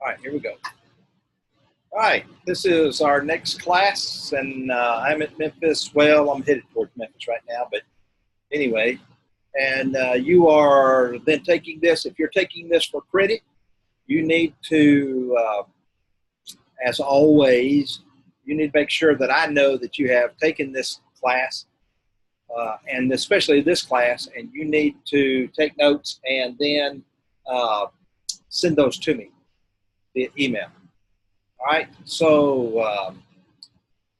All right, here we go. All right, this is our next class, and I'm at Memphis. Well, I'm headed towards Memphis right now, but anyway, and you are then taking this. If you're taking this for credit, you need to, as always, you need to make sure that I know that you have taken this class, and especially this class, and you need to take notes and then send those to me via email. All right, so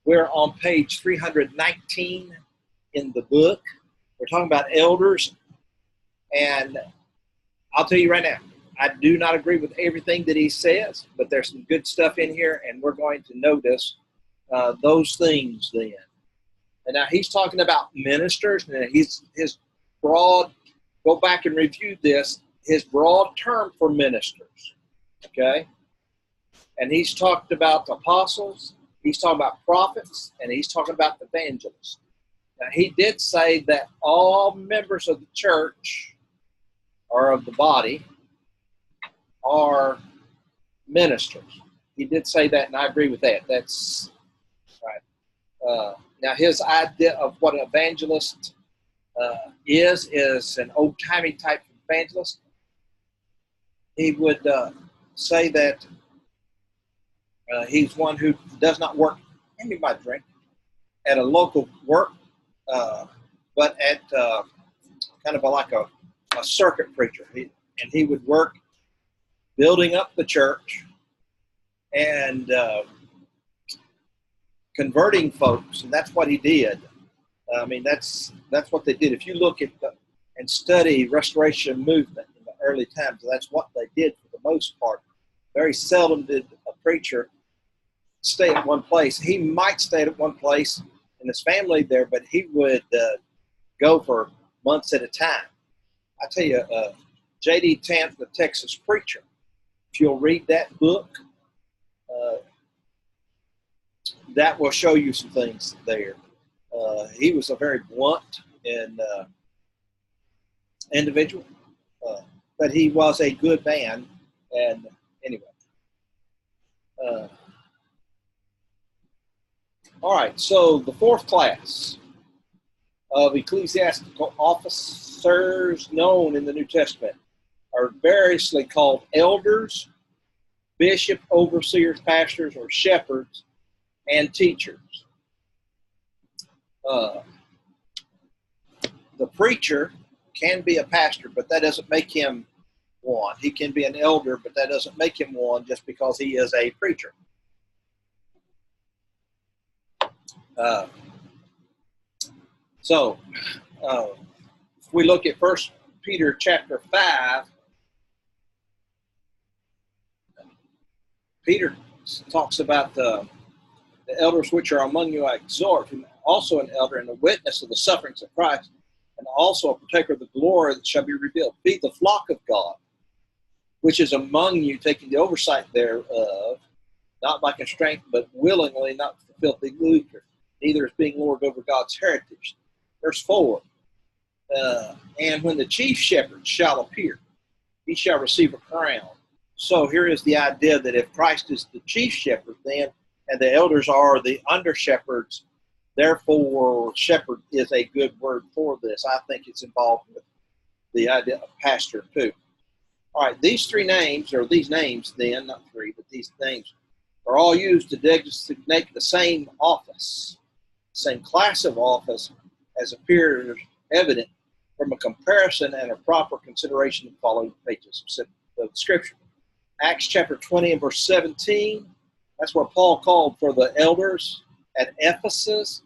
we're on page 319 in the book. We're talking about elders, and I'll tell you right now, I do not agree with everything that he says, but there's some good stuff in here, and we're going to notice those things then. And now he's talking about ministers, and his broad, go back and review this, his broad term for ministers, okay? And he's talked about the apostles, he's talking about prophets, and he's talking about the evangelists. Now, he did say that all members of the church or of the body are ministers. He did say that, and I agree with that. That's right. Now, his idea of what an evangelist is an old-timey type of evangelist. He would say that he's one who does not work, hand me my drink, at a local work, but at kind of like a circuit preacher. He would work building up the church and converting folks, and that's what he did. I mean, that's what they did. If you look at and study Restoration movement in the early times, that's what they did for the most part. Very seldom did a preacher stay at one place. He might stay at one place and his family there, but he would go for months at a time. I tell you, J.D. Tamp, the Texas Preacher, if you'll read that book, that will show you some things there. He was a very blunt and individual, but he was a good man. And anyway, all right, so the fourth class of ecclesiastical officers known in the New Testament are variously called elders, bishop, overseers, pastors, or shepherds, and teachers. The preacher can be a pastor, but that doesn't make him one. He can be an elder, but that doesn't make him one just because he is a preacher. If we look at 1 Peter chapter 5, Peter talks about the elders which are among you I exhort, whom also an elder and a witness of the sufferings of Christ, and also a partaker of the glory that shall be revealed. Feed the flock of God, which is among you, taking the oversight thereof, not by constraint, but willingly, not for filthy lucre, neither as being Lord over God's heritage. Verse 4, and when the chief shepherd shall appear, he shall receive a crown. So here is the idea that if Christ is the chief shepherd then, and the elders are the under shepherds, therefore shepherd is a good word for this. I think it's involved with the idea of pastor too. All right, these three names, or these names then, not three, but these names, are all used to designate the same office, same class of office, as appears evident from a comparison and a proper consideration of the following pages of Scripture. Acts chapter 20 and verse 17, that's where Paul called for the elders at Ephesus,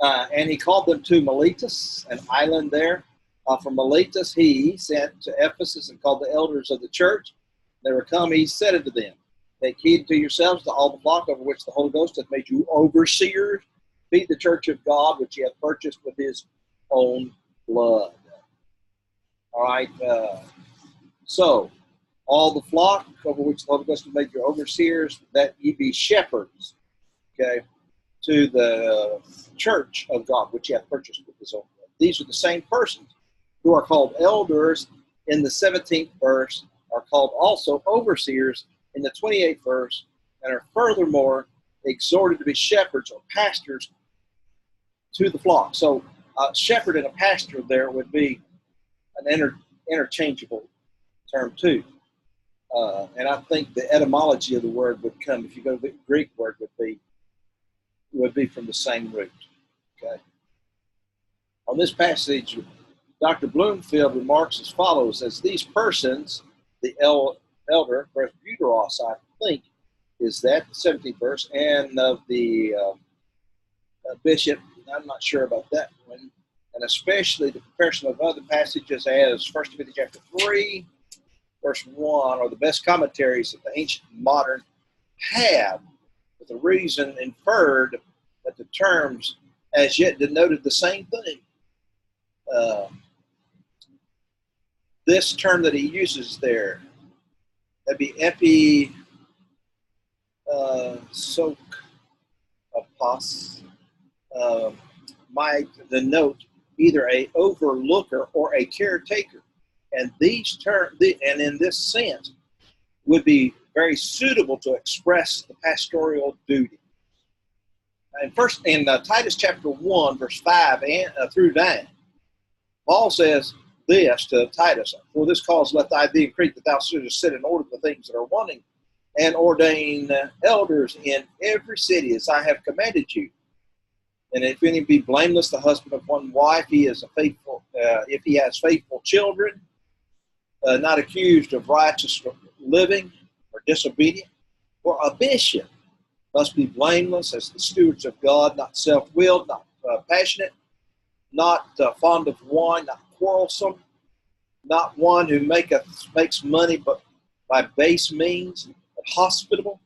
and he called them to Miletus, an island there. From Miletus he sent to Ephesus and called the elders of the church. They were come, he said unto them, take heed to yourselves to all the flock over which the Holy Ghost hath made you overseers. Feed the church of God, which he hath purchased with his own blood. All right, so all the flock over which the Holy Ghost hath made you overseers, that ye be shepherds, okay, to the church of God, which he hath purchased with his own blood. These are the same persons who are called elders in the 17th verse are called also overseers in the 28th verse, and are furthermore exhorted to be shepherds or pastors to the flock. So a shepherd and a pastor there would be an interchangeable term too. And I think the etymology of the word would come, if you go to the Greek word, would be from the same root. Okay. On this passage, Dr. Bloomfield remarks as follows: as these persons, the elder, presbyteros, I think, is that the 17th verse, and of the bishop, I'm not sure about that one, and especially the comparison of other passages as 1 Timothy chapter 3, verse 1, are the best commentaries that the ancient and modern have, with the reason inferred that the terms as yet denoted the same thing. This term that he uses there, that'd be epipsokopos, might denote either a overlooker or a caretaker, and these terms, and in this sense, would be very suitable to express the pastoral duty. And first, in Titus chapter 1, verse 5 through 9, Paul says this to Titus: "For this cause let thy be in Crete, that thou shouldest sit in order the things that are wanting, and ordain elders in every city, as I have commanded you. And if any be blameless, the husband of one wife, he is a faithful. If he has faithful children, not accused of righteous living or disobedient. For a bishop must be blameless as the stewards of God, not self-willed, not passionate, not fond of wine, not quarrelsome, not one who makes money but by base means, but hospitable,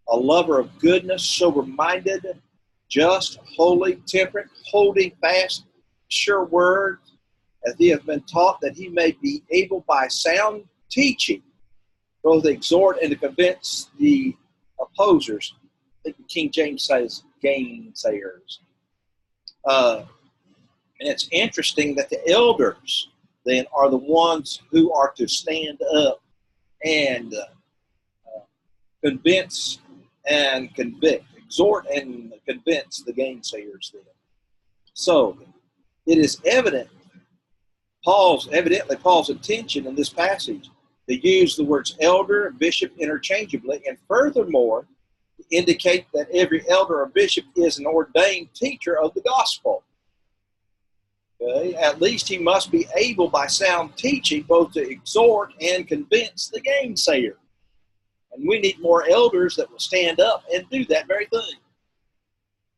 a lover of goodness, sober-minded, just, holy, temperate, holding fast, sure word, as he hath been taught, that he may be able by sound teaching both exhort and to convince the opposers." I think the King James says gainsayers. And it's interesting that the elders then are the ones who are to stand up and convince and convict, exhort and convince the gainsayers then. So it is evidently Paul's intention in this passage to use the words elder and bishop interchangeably, and furthermore to indicate that every elder or bishop is an ordained teacher of the gospel. Okay? At least he must be able by sound teaching both to exhort and convince the gainsayer. And we need more elders that will stand up and do that very thing.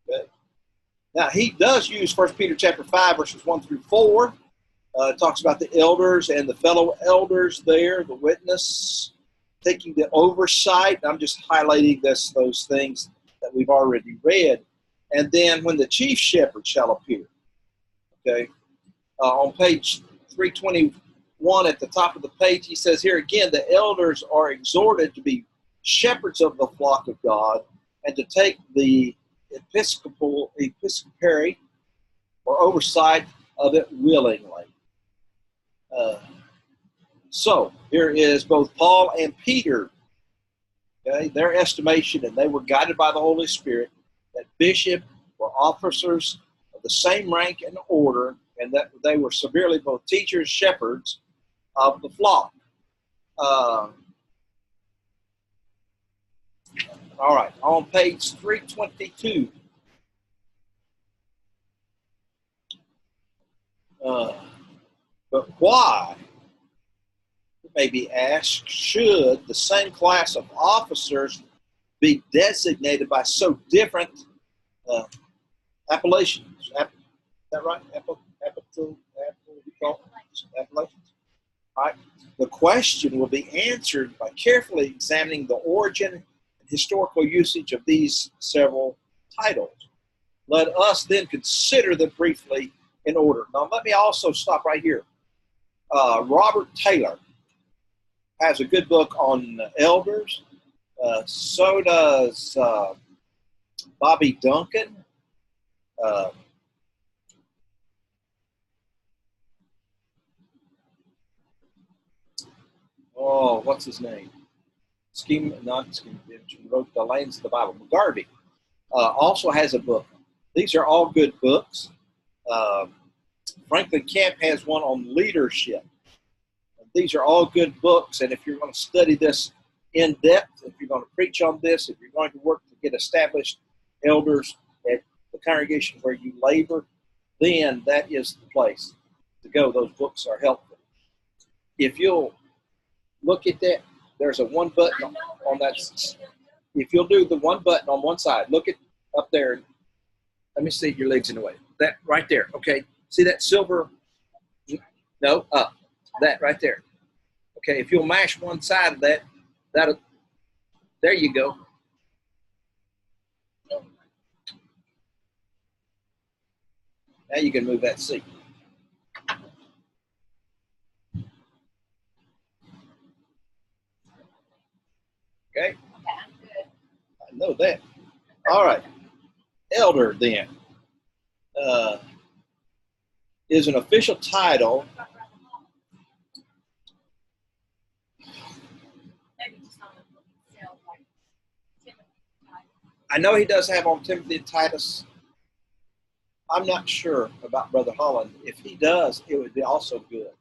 Okay? Now, he does use 1 Peter chapter 5, verses 1 through 4. It talks about the elders and the fellow elders there, the witness, taking the oversight. I'm just highlighting those things that we've already read. And then when the chief shepherd shall appear. Okay, on page 321 at the top of the page, he says here again, the elders are exhorted to be shepherds of the flock of God and to take the episcopary or oversight of it willingly. So here is both Paul and Peter, okay, their estimation, and they were guided by the Holy Spirit, that bishop were officers of the same rank and order, and that they were severely both teachers, shepherds of the flock. All right, on page 322. But why, it may be asked, should the same class of officers be designated by so different appellations? Is that right? Appellations? All right. The question will be answered by carefully examining the origin and historical usage of these several titles. Let us then consider them briefly in order. Now, let me also stop right here. Robert Taylor has a good book on elders. So does Bobby Duncan. oh, what's his name? Not Scheme, wrote The Lanes of the Bible. McGarvey also has a book. These are all good books. Franklin Camp has one on leadership. These are all good books, and if you're going to study this in depth, if you're going to preach on this, if you're going to work to get established elders at the congregation where you labor, then that is the place to go. Those books are helpful. If you'll look at that, there's a one button on that. If you'll do the one button on one side, look at up there. Let me see your legs in the way. That right there. Okay. See that silver? No, up. That right there. Okay. If you'll mash one side of that, that'll. There you go. Now you can move that seat. Okay. I know that. All right. Elder then is an official title. I know he does have on Timothy and Titus. I'm not sure about Brother Holland. If he does, it would be also good.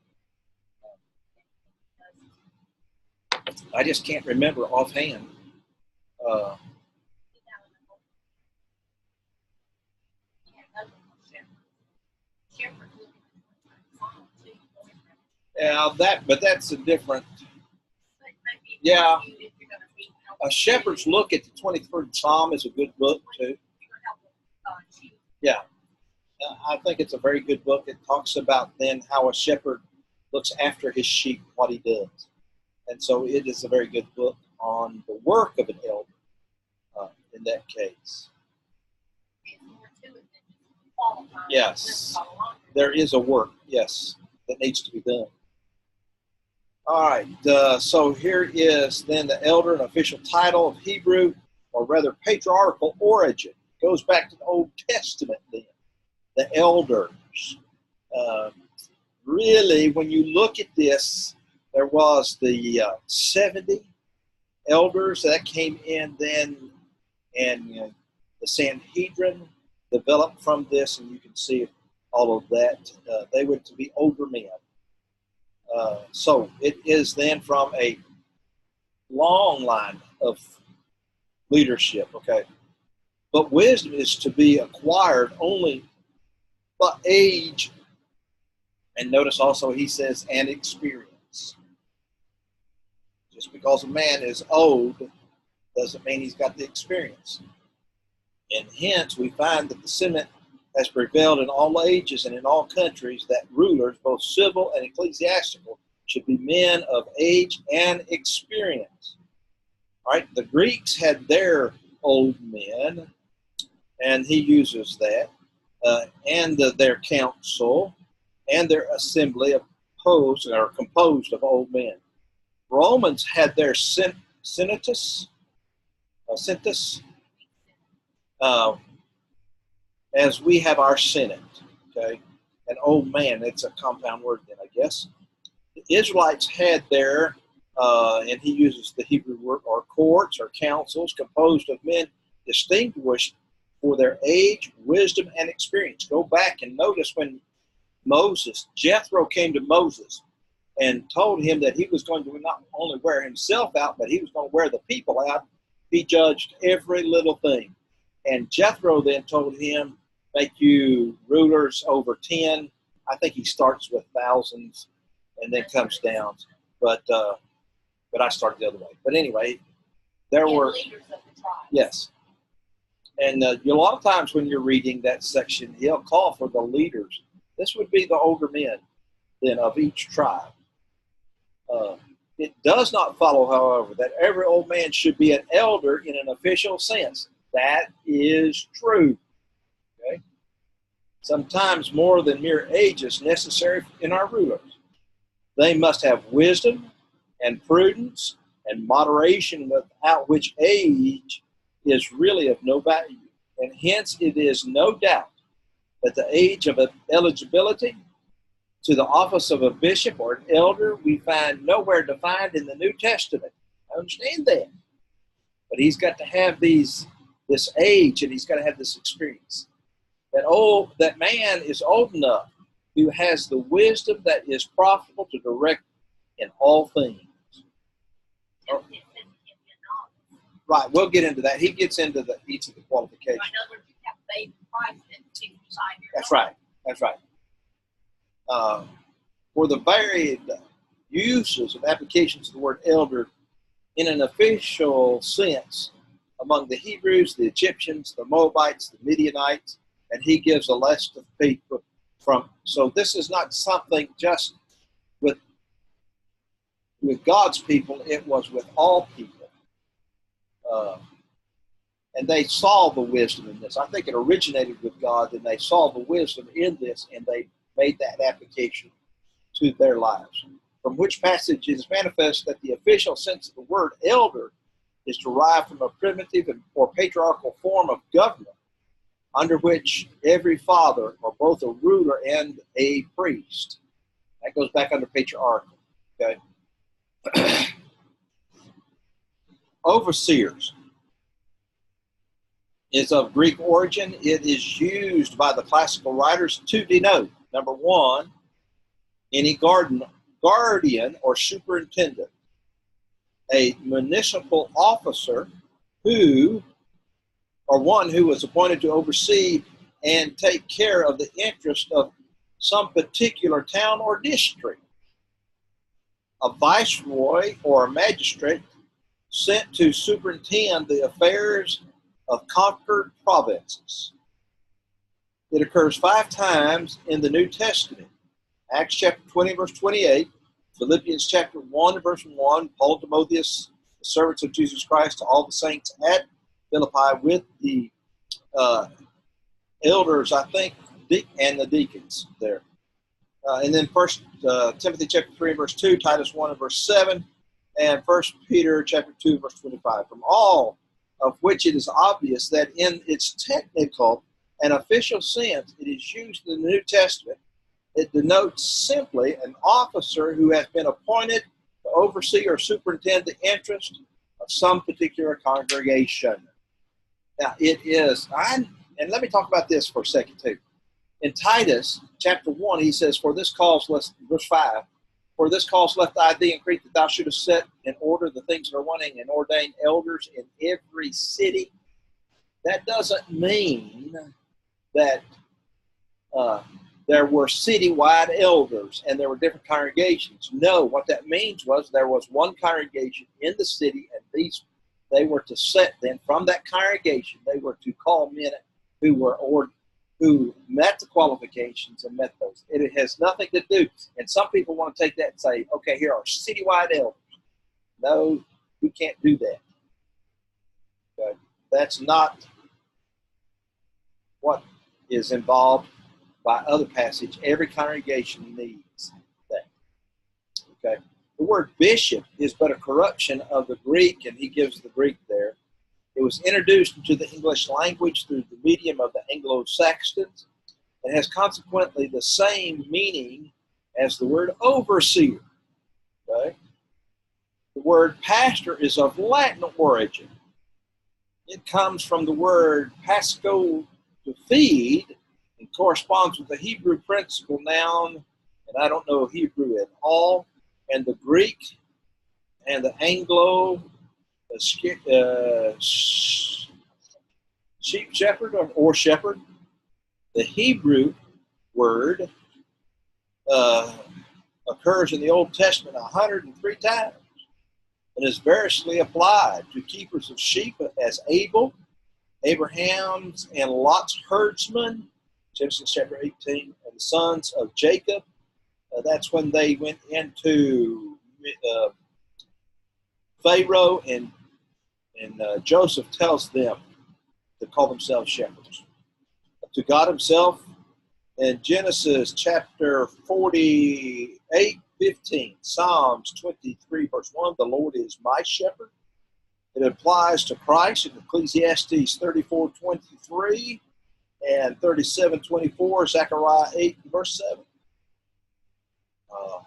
I just can't remember offhand. Yeah, but that's a different. Yeah, a Shepherd's Look at the 23rd Psalm is a good book too. Yeah, I think it's a very good book. It talks about then how a shepherd looks after his sheep, what he does, and so it is a very good book on the work of an elder. In that case, yes, there is a work, yes, that needs to be done. All right, so here is then the elder, an official title of Hebrew, or rather patriarchal origin. It goes back to the Old Testament then. The elders. Really, when you look at this, there was the 70 elders that came in then, and the Sanhedrin developed from this, and you can see all of that. They were to be older men. So it is then from a long line of leadership, okay? But wisdom is to be acquired only by age, and notice also he says, and experience. Just because a man is old doesn't mean he's got the experience. And hence we find that the sentiment has prevailed in all ages and in all countries that rulers, both civil and ecclesiastical, should be men of age and experience. All right, the Greeks had their old men, and he uses that, and their council and their assembly composed of old men. Romans had their senatus, as we have our Senate, okay? An old man, it's a compound word then, I guess. The Israelites had their, and he uses the Hebrew word, or courts or councils composed of men distinguished for their age, wisdom, and experience. Go back and notice when Jethro came to Moses and told him that he was going to not only wear himself out, but he was going to wear the people out. He judged every little thing. And Jethro then told him, make you rulers over 10. I think he starts with thousands and then comes down. But I started the other way. But anyway, there were leaders of the tribes. Yes. And a lot of times when you're reading that section, he'll call for the leaders. This would be the older men then of each tribe. It does not follow, however, that every old man should be an elder in an official sense. That is true. Okay? Sometimes more than mere age is necessary in our rulers. They must have wisdom and prudence and moderation, without which age is really of no value. And hence it is no doubt that the age of eligibility to the office of a bishop or an elder, we find nowhere defined in the New Testament. I understand that. But he's got to have this age, and he's got to have this experience. That man is old enough who has the wisdom that is profitable to direct in all things. Right, we'll get into that. He gets into each of the qualifications. In other words, you have faith in Christ and 65 years That's right. That's right. For the varied uses of applications of the word elder in an official sense among the Hebrews, the Egyptians, the Moabites, the Midianites, and he gives a list of people from. So this is not something just with God's people, it was with all people. And they saw the wisdom in this. I think it originated with God, and they saw the wisdom in this, and they made that application to their lives. From which passage it is manifest that the official sense of the word elder is derived from a primitive or patriarchal form of government under which every father or both a ruler and a priest. That goes back under patriarchal. Okay. Overseers is of Greek origin. It is used by the classical writers to denote, number one, any guardian or superintendent, a municipal officer one who was appointed to oversee and take care of the interest of some particular town or district. A viceroy or a magistrate sent to superintend the affairs of conquered provinces. It occurs 5 times in the New Testament. Acts chapter 20, verse 28, Philippians chapter 1, verse 1, Paul, Timotheus, the servants of Jesus Christ, to all the saints at Philippi with the elders, I think, and the deacons there. And then First Timothy chapter 3, verse 2, Titus 1 and verse 7, and First Peter chapter 2, verse 25. From all of which it is obvious that in its technical and official sense, it is used in the New Testament. It denotes simply an officer who has been appointed to oversee or superintend the interest of some particular congregation. Now, it is, and let me talk about this for a second too. In Titus chapter 1, he says, for this cause, verse 5, for this cause left I thee in Crete, that thou shouldest set in order the things that are wanting and ordain elders in every city. That doesn't mean that there were citywide elders and there were different congregations. No, what that means was there was one congregation in the city, and they were to set then from that congregation, they were to call men who met the qualifications and met those. It has nothing to do. And some people want to take that and say, okay, here are citywide elders. No, we can't do that. Okay? That's not what is involved by other passage. Every congregation needs that. Okay. The word bishop is but a corruption of the Greek, and he gives the Greek there. It was introduced into the English language through the medium of the Anglo-Saxons and has consequently the same meaning as the word overseer. Okay? The word pastor is of Latin origin. It comes from the word pasco, to feed, and corresponds with the Hebrew principal noun, and I don't know Hebrew at all, and the Greek and the Anglo sheep shepherd or shepherd. The Hebrew word occurs in the Old Testament 103 times and is variously applied to keepers of sheep as Abel, Abraham's and Lot's herdsmen, Genesis chapter 18, and the sons of Jacob. That's when they went into Pharaoh, and Joseph tells them to call themselves shepherds. To God himself, in Genesis chapter 48:15, Psalms 23, verse 1, the Lord is my shepherd. It applies to Christ in Ecclesiastes 34:23 and 37:24, Zechariah 8, verse 7. Uh,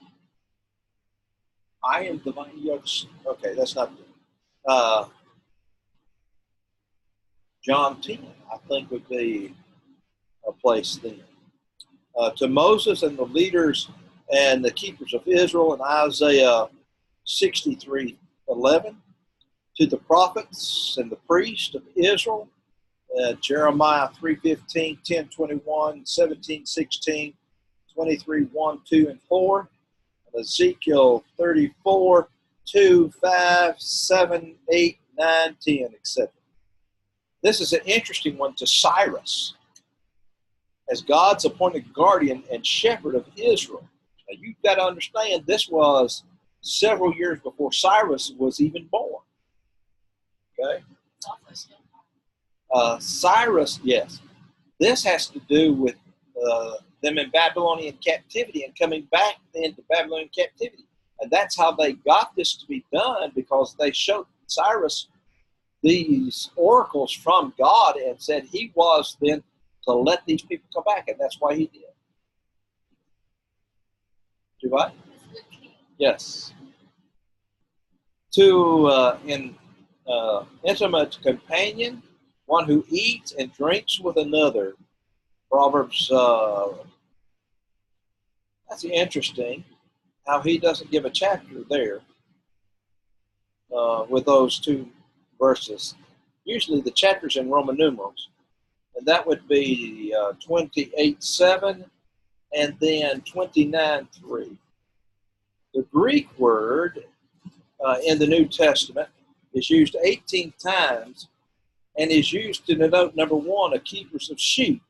I am the vine. Okay, that's not good. John 10, I think, would be a place then. To Moses and the leaders and the keepers of Israel in Isaiah 63:11. To the prophets and the priests of Israel, Jeremiah 3:15, 10:21, 17:16, 23:1, 2, and 4. And Ezekiel 34:2, 5, 7, 8, 9, 10, etc. This is an interesting one to Cyrus as God's appointed guardian and shepherd of Israel. Now, you've got to understand this was several years before Cyrus was even born. Okay? Cyrus, yes. This has to do with them in Babylonian captivity and coming back into Babylonian captivity. And that's how they got this to be done, because they showed Cyrus these oracles from God and said he was then to let these people come back, and that's why he did. Do what? Yes. To an intimate companion, one who eats and drinks with another. Proverbs, that's interesting how he doesn't give a chapter there with those two verses. Usually the chapter's in Roman numerals, and that would be 28:7 and then 29:3. The Greek word in the New Testament is used 18 times and is used to denote, number one, a keepers of sheep.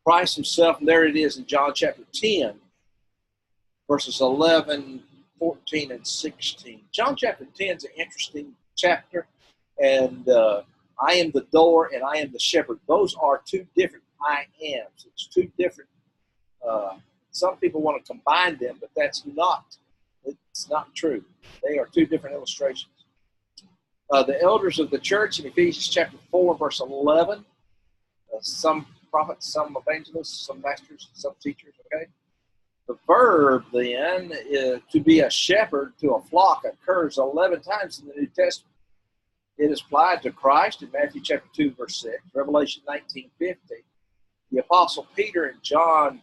Christ himself, and there it is in John chapter 10, verses 11, 14, and 16. John chapter 10 is an interesting chapter, and I am the door and I am the shepherd. Those are two different I ams. It's two different, some people want to combine them, but it's not true. They are two different illustrations. The elders of the church in Ephesians chapter 4, verse 11, some prophets, some evangelists, some masters, some teachers, okay? The verb then to be a shepherd to a flock occurs 11 times in the New Testament. It is applied to Christ in Matthew chapter 2, verse 6, Revelation 19:50. The Apostle Peter in John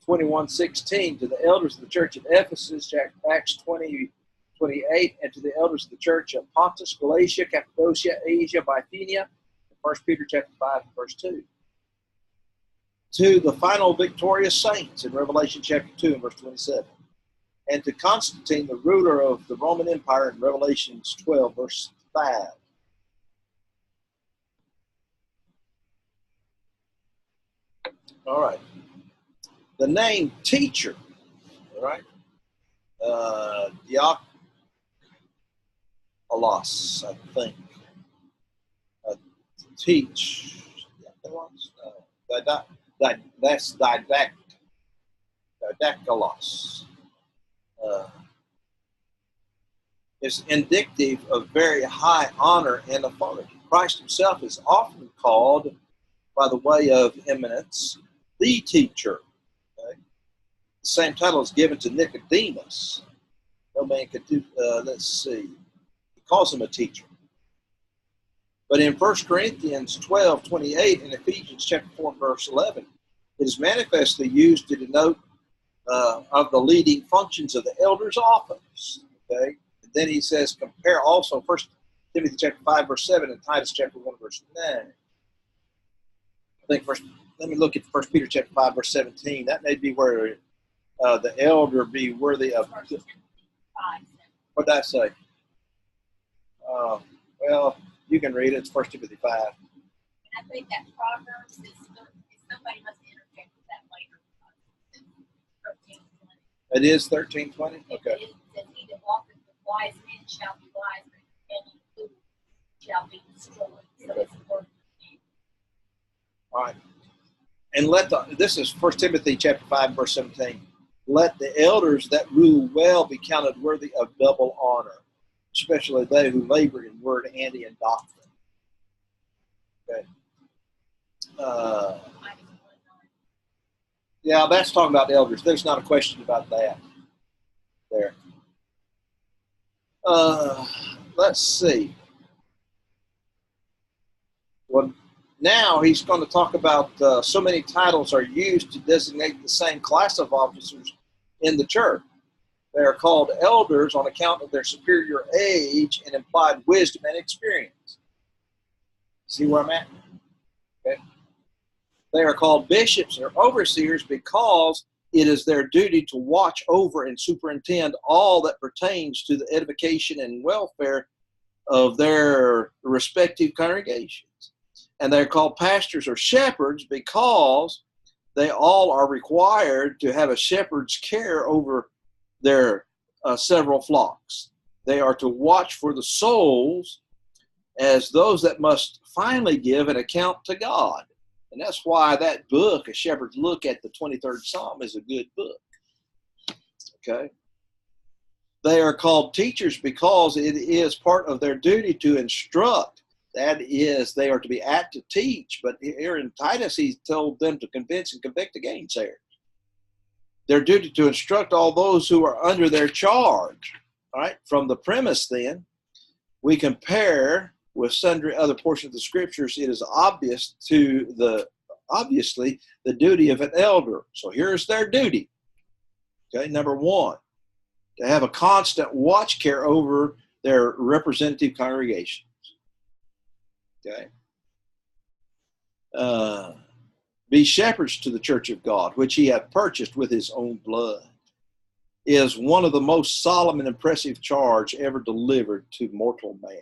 21:16 to the elders of the church of Ephesus, Acts 20:28, and to the elders of the church of Pontus, Galatia, Cappadocia, Asia, Bithynia, 1 Peter chapter 5, verse 2. To the final victorious saints in Revelation chapter 2 and verse 27. And to Constantine, the ruler of the Roman Empire in Revelation 12, verse 5. All right. The name teacher, all right? Diakolos, I think. Teach. That's didactylos. Is indicative of very high honor and authority. Christ himself is often called, by the way of eminence, the teacher. Okay? The same title is given to Nicodemus. No man could do, let's see, he calls him a teacher. But in 1 Corinthians 12:28 and Ephesians chapter 4, verse 11, it is manifestly used to denote of the leading functions of the elder's office. Okay? And then he says, compare also 1 Timothy chapter 5, verse 7 and Titus chapter 1, verse 9. I think let me look at 1 Peter chapter 5, verse 17. That may be where the elder be worthy of. What did I say? Well, you can read it. It's 1 Timothy 5. I think that Proverbs is somebody must interject with that later. It is 13:20? Okay. It is that he that walketh with wise men shall be wise, but any fool shall be destroyed. So it's important. All right. And this is 1 Timothy chapter 5, verse 17. Let the elders that rule well be counted worthy of double honor, especially they who labor in word and in doctrine. Okay. Yeah, that's talking about elders. There's not a question about that there. Let's see. Well, now he's going to talk about so many titles are used to designate the same class of officers in the church. They are called elders on account of their superior age and implied wisdom and experience. See where I'm at? Okay. They are called bishops or overseers because it is their duty to watch over and superintend all that pertains to the edification and welfare of their respective congregations. And they're called pastors or shepherds because they all are required to have a shepherd's care over their several flocks. They are to watch for the souls as those that must finally give an account to God. And that's why that book, A Shepherd's Look at the 23rd Psalm, is a good book. Okay? They are called teachers because it is part of their duty to instruct. That is, they are to be apt to teach. But here in Titus, he told them to convince and convict the gainsayers. Their duty to instruct all those who are under their charge. All right? From the premise, then, we compare with sundry other portions of the scriptures. It is obviously the duty of an elder. So here's their duty. Okay, number one, to have a constant watch care over their representative congregations. Okay. Be shepherds to the church of God, which he hath purchased with his own blood, is one of the most solemn and impressive charge ever delivered to mortal man.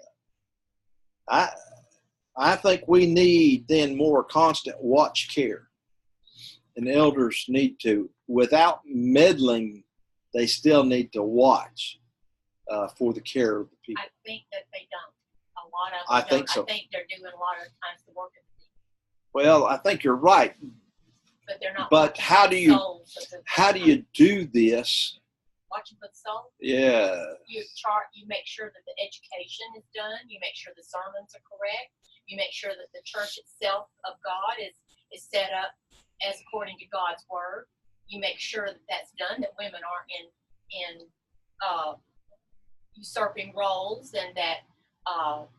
I think we need then more constant watch care. And elders need to, without meddling, they still need to watch for the care of the people. I think that they don't. A lot of them I don't. think so. I think they're doing a lot of times the work of the people. Well, I think you're right. But they're not. But how do you do this? Watching for the soul. Yeah. You make sure that the education is done. You make sure the sermons are correct. You make sure that the church itself of God is set up as according to God's word. You make sure that that's done, that women aren't in usurping roles, and that all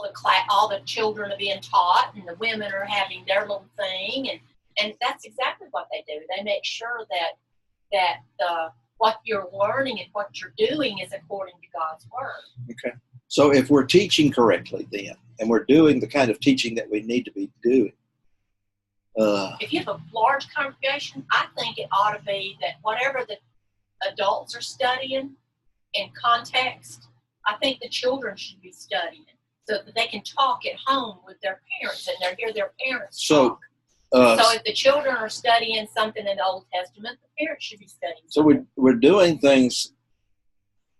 the children are being taught, and the women are having their little thing, and that's exactly what they do. They make sure that what you're learning and what you're doing is according to God's word. Okay. So if we're teaching correctly then, and we're doing the kind of teaching that we need to be doing. If you have a large congregation, I think it ought to be that whatever the adults are studying in context, I think the children should be studying so that they can talk at home with their parents and they hear their parents talk. So if the children are studying something in the Old Testament, the parents should be studying something. So we're doing things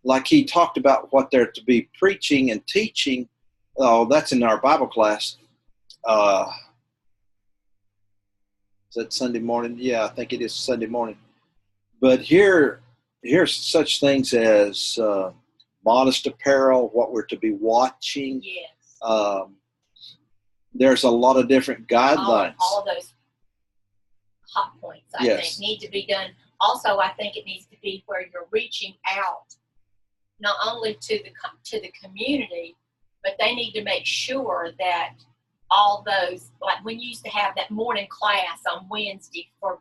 like he talked about what they're to be preaching and teaching. Oh, that's in our Bible class. Is that Sunday morning? Yeah, I think it is Sunday morning. But here's such things as modest apparel, what we're to be watching. Yes. There's a lot of different guidelines. All of those hot points, I think, need to be done. Also, I think it needs to be where you're reaching out, not only to the community, but they need to make sure that all those, like when you used to have that morning class on Wednesday for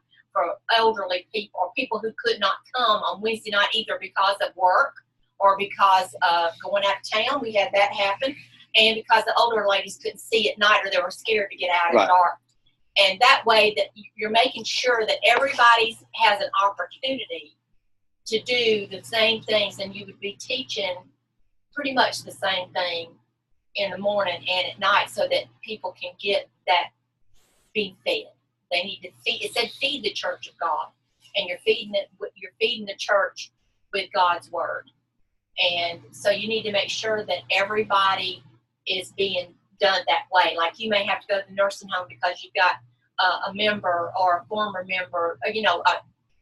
elderly people or people who could not come on Wednesday night either because of work or because of going out of town. We had that happen. And because the older ladies couldn't see at night or they were scared to get out in the dark. And that way that you're making sure that everybody has an opportunity to do the same things, and you would be teaching pretty much the same thing in the morning and at night so that people can get that being fed. They need to feed. It said feed the church of God, and you're feeding the church with God's word. And so you need to make sure that everybody is being done that way. Like you may have to go to the nursing home because you've got a member or a former member, a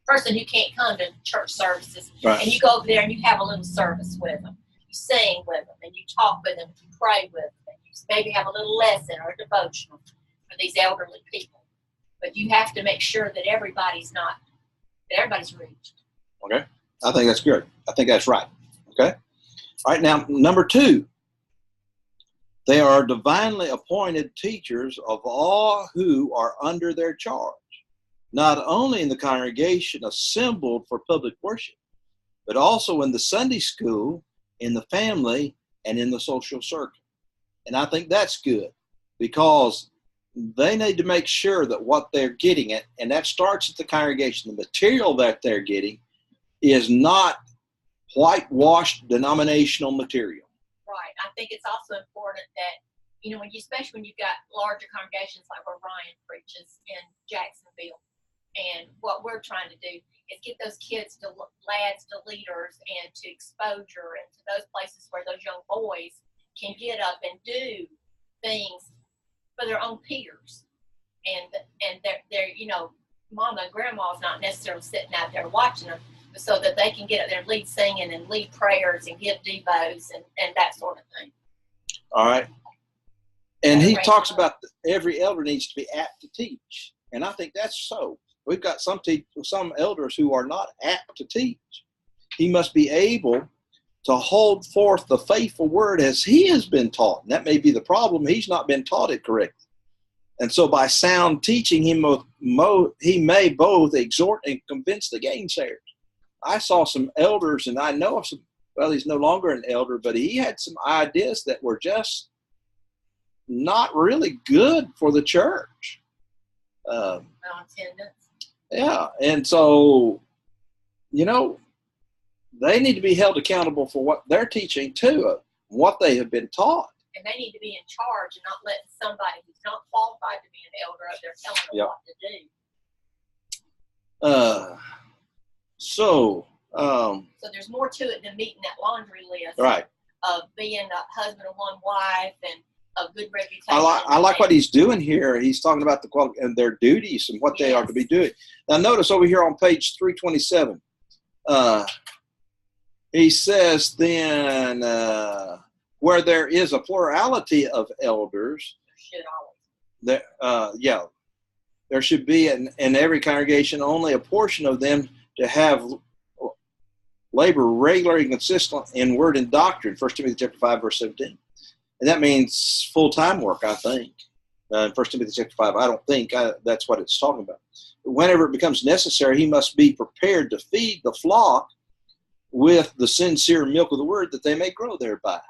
person who can't come to church services. Right. And you go over there and you have a little service with them. You sing with them and you talk with them, you pray with them, and you maybe have a little lesson or a devotional for these elderly people. But you have to make sure that everybody's reached. Okay. I think that's good. I think that's right. Okay. All right. Now, number 2, they are divinely appointed teachers of all who are under their charge, not only in the congregation assembled for public worship, but also in the Sunday school, in the family, and in the social circle. And I think that's good because they need to make sure that what they're getting at, and that starts at the congregation, the material that they're getting is not whitewashed denominational material. Right. I think it's also important that, especially when you've got larger congregations like where Ryan preaches in Jacksonville, and what we're trying to do is get those kids to lads to leaders and to exposure and to those places where those young boys can get up and do things for their own peers, and they're mama and grandma's not necessarily sitting out there watching them, so that they can get up there and lead singing and lead prayers and give devos and that sort of thing. All right. And he talks about every elder needs to be apt to teach, and I think that's so. We've got some elders who are not apt to teach. He must be able to hold forth the faithful word as he has been taught. And that may be the problem. He's not been taught it correctly. And so by sound teaching, he may both exhort and convince the gainsayers. I saw some elders, and I know of some, well, he's no longer an elder, but he had some ideas that were just not really good for the church. Yeah, and so, they need to be held accountable for what they're teaching too, what they have been taught. And they need to be in charge and not let somebody who's not qualified to be an elder up there telling them what to do. So there's more to it than meeting that laundry list. Right. Of being a husband of one wife and a good reputation. I like what he's doing here. He's talking about the quality and their duties and what they are to be doing. Now notice over here on page 327, he says then where there is a plurality of elders, there should be in every congregation only a portion of them to have labor regularly and consistent in word and doctrine. 1 Timothy chapter 5, verse 17. And that means full-time work, I think. In 1 Timothy chapter 5, I don't think that's what it's talking about. But whenever it becomes necessary, he must be prepared to feed the flock with the sincere milk of the word that they may grow thereby.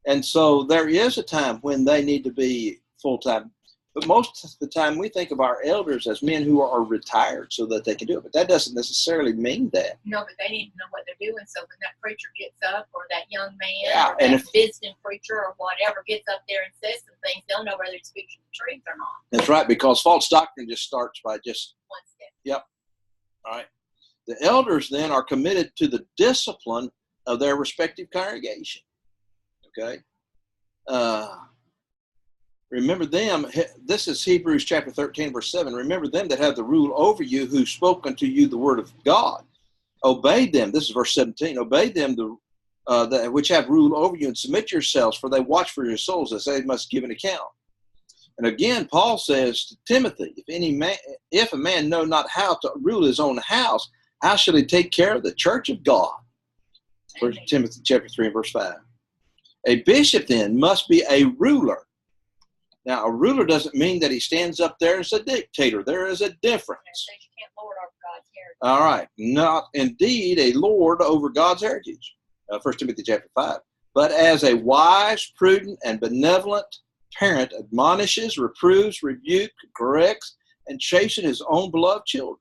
And so there is a time when they need to be full-time. But most of the time we think of our elders as men who are retired so that they can do it. But that doesn't necessarily mean that. No, but they need to know what they're doing. So when that preacher gets up or that young man or that visiting preacher or whatever gets up there and says some things, they'll know whether it's speaking the truth or not. That's right, because false doctrine just starts by just one step. Yep. All right. The elders then are committed to the discipline of their respective congregation. Okay. Remember them, this is Hebrews chapter 13, verse 7. Remember them that have the rule over you, who spoke unto you the word of God. Obey them, this is verse 17. Obey them which have rule over you, and submit yourselves, for they watch for your souls, as they must give an account. And again, Paul says to Timothy, if a man know not how to rule his own house, how shall he take care of the church of God? 1 Timothy chapter 3, verse 5. A bishop then must be a ruler. Now, a ruler doesn't mean that he stands up there as a dictator. There is a difference. You can't lord over God's heritage. All right. Not indeed a lord over God's heritage. 1 Timothy chapter 5. But as a wise, prudent, and benevolent parent admonishes, reproves, rebukes, corrects, and chasten his own beloved children.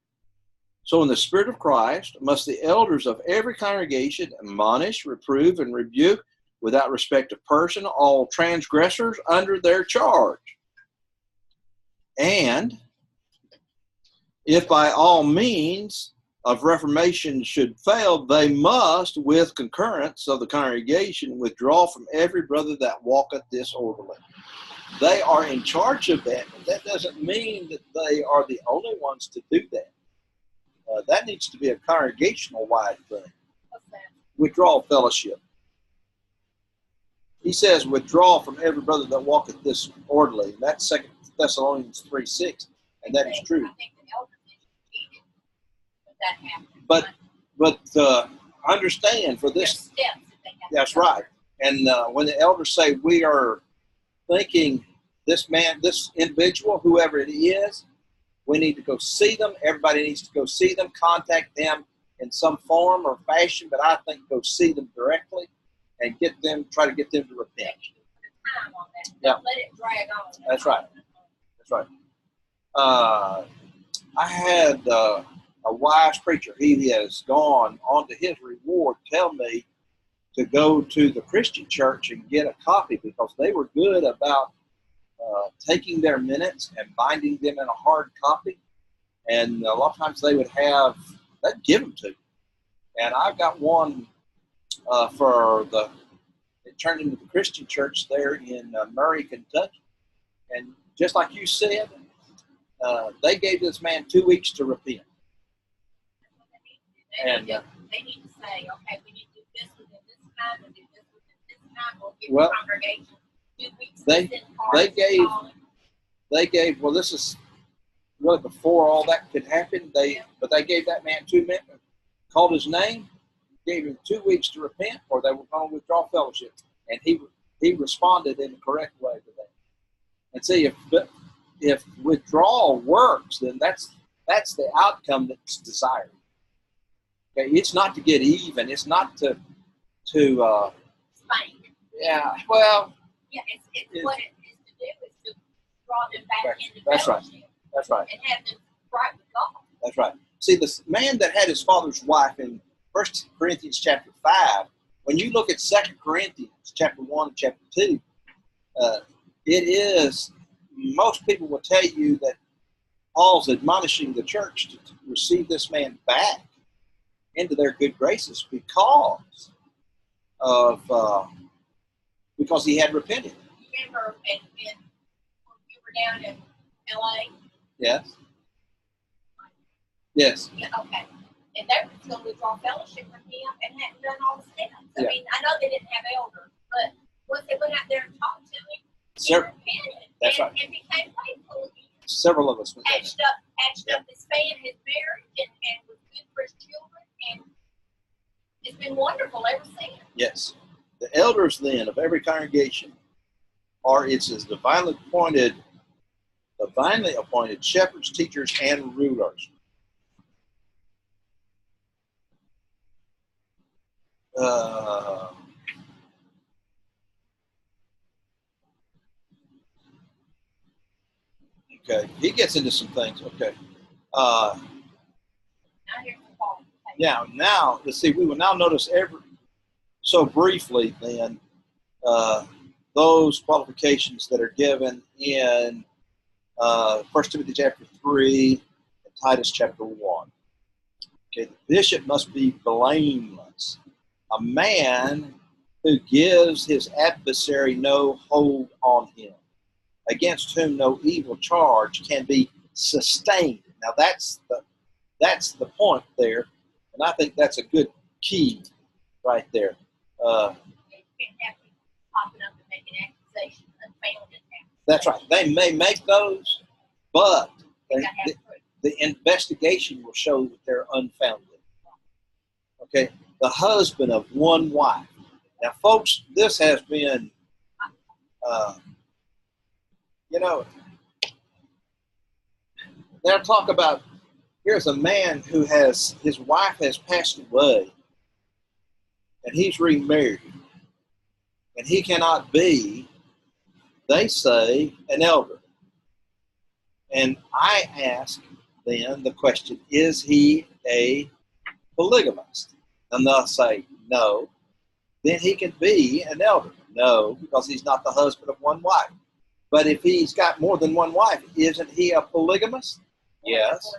So in the Spirit of Christ must the elders of every congregation admonish, reprove, and rebuke without respect of person, all transgressors under their charge. And if by all means of reformation should fail, they must, with concurrence of the congregation, withdraw from every brother that walketh disorderly. They are in charge of that, but that doesn't mean that they are the only ones to do that. That needs to be a congregational-wide thing. Withdraw fellowship. He says, withdraw from every brother that walketh disorderly. And that's 2 Thessalonians 3:6. And that is true. I think the elders needed that happened. But understand for this. Steps that they have That's right. And when the elders say we are thinking this individual, whoever it is, we need to go see them. Everybody needs to go see them, contact them in some form or fashion, but I think go see them directly and try to get them to repent. Time on that. Yeah. Don't let it drag on. That's right. That's right. I had a wise preacher. He has gone on to his reward tell me to go to the Christian church and get a copy because they were good about taking their minutes and binding them in a hard copy. And a lot of times they'd give them to you. And I've got one it turned into the Christian church there in Murray, Kentucky. And just like you said, they gave this man 2 weeks to repent. They need to say, okay, we need to do this within this time, and do this within this time, or give well, the congregation 2 weeks. They gave, well, this is really before all that could happen. But they gave that man 2 minutes, called his name, gave him 2 weeks to repent, or they were going to withdraw fellowship. And he responded in the correct way to that. And see, if withdrawal works, then that's the outcome that's desired. Okay, it's not to get even. It's not to Spank. Yeah, well. Yeah, it's what it is to do is to draw them back into That's fellowship. Right. That's right. And have them right with God. That's right. See, this man that had his father's wife in 1 Corinthians chapter 5, when you look at 2 Corinthians chapter 1 and chapter 2, most people will tell you that Paul's admonishing the church to receive this man back into their good graces because he had repented. You remember when you were down in L.A.? Yes. Yes. Yeah, okay. And they were still withdraw fellowship from him and hadn't done all the steps. I mean, I know they didn't have elders, but once they went out there and talked to him, he repented and became faithful again. Several of us went there. Patched up his marriage and was good for his children, and it's been wonderful ever since. Yes. The elders then of every congregation are divinely appointed shepherds, teachers, and rulers. Okay, he gets into some things. Okay. Now let's see. We will now notice so briefly then those qualifications that are given in 1 Timothy chapter 3 and Titus chapter 1. Okay, the bishop must be blameless, a man who gives his adversary no hold on him, against whom no evil charge can be sustained. Now that's the point there, and I think that's a good key right there. That's right. They may make those, but the investigation will show that they're unfounded. Okay, the husband of one wife. Now, folks, this has been, they'll talk about, here's a man who his wife has passed away, and he's remarried, and he cannot be, they say, an elder. And I ask then the question, is he a polygamist? And they'll say, no. Then he can be an elder. No, because he's not the husband of one wife. But if he's got more than one wife, isn't he a polygamist? Yes.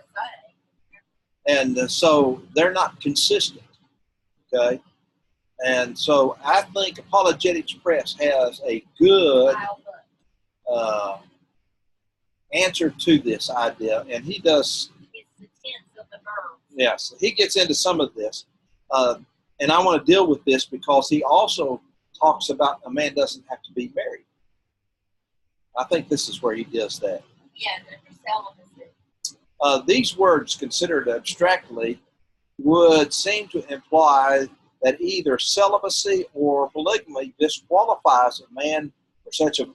And so they're not consistent. Okay? And so I think Apologetics Press has a good answer to this idea, and he does. It's the tense of the verb. Yes, he gets into some of this, and I want to deal with this because he also talks about a man doesn't have to be married. I think this is where he does that. Yeah, there's celibacy. These words, considered abstractly, would seem to imply that either celibacy or polygamy disqualifies a man for such an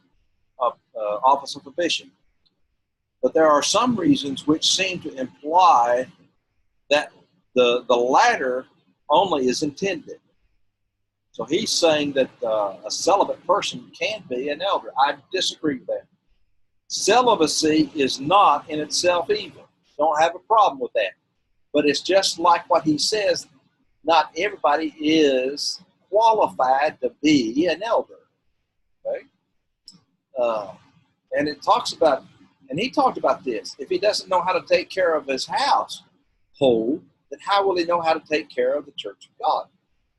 office of bishop. But there are some reasons which seem to imply that the latter only is intended. So he's saying that a celibate person can be an elder. I disagree with that. Celibacy is not in itself evil. Don't have a problem with that. But it's just like what he says, not everybody is qualified to be an elder. Okay? And it talks about, and he talked about this, if he doesn't know how to take care of his household, then how will he know how to take care of the church of God?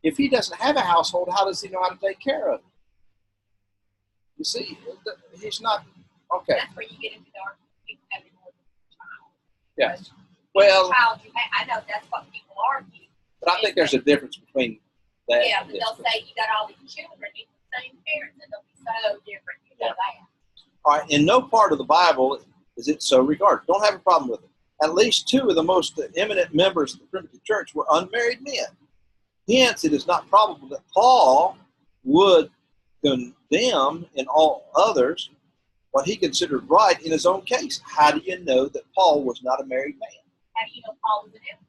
If he doesn't have a household, how does he know how to take care of it? You see, he's not, okay. That's where you get into dark people having more than a child. Yes. Well, child I know that's what people argue. But I think there's a difference between that. Yeah, but they'll say you got all these children, you have the same parents, and they'll be so different. You know that. All right, in no part of the Bible is it so regarded. Don't have a problem with it. At least two of the most eminent members of the primitive church were unmarried men. Hence, it is not probable that Paul would condemn in all others what he considered right in his own case. How do you know that Paul was not a married man? How do you know Paul was an elder?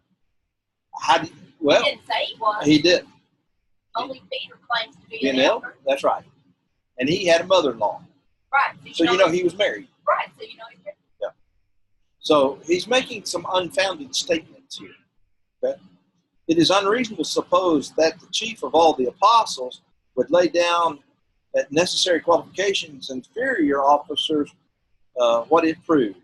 Well, he didn't say he was. He did. Only Peter claims to be an elder. That's right. And he had a mother-in-law. Right. So you know he was married. Right. So you know he's married. Yeah. So he's making some unfounded statements here. Okay? It is unreasonable to suppose that the chief of all the apostles would lay down at necessary qualifications inferior officers what it proved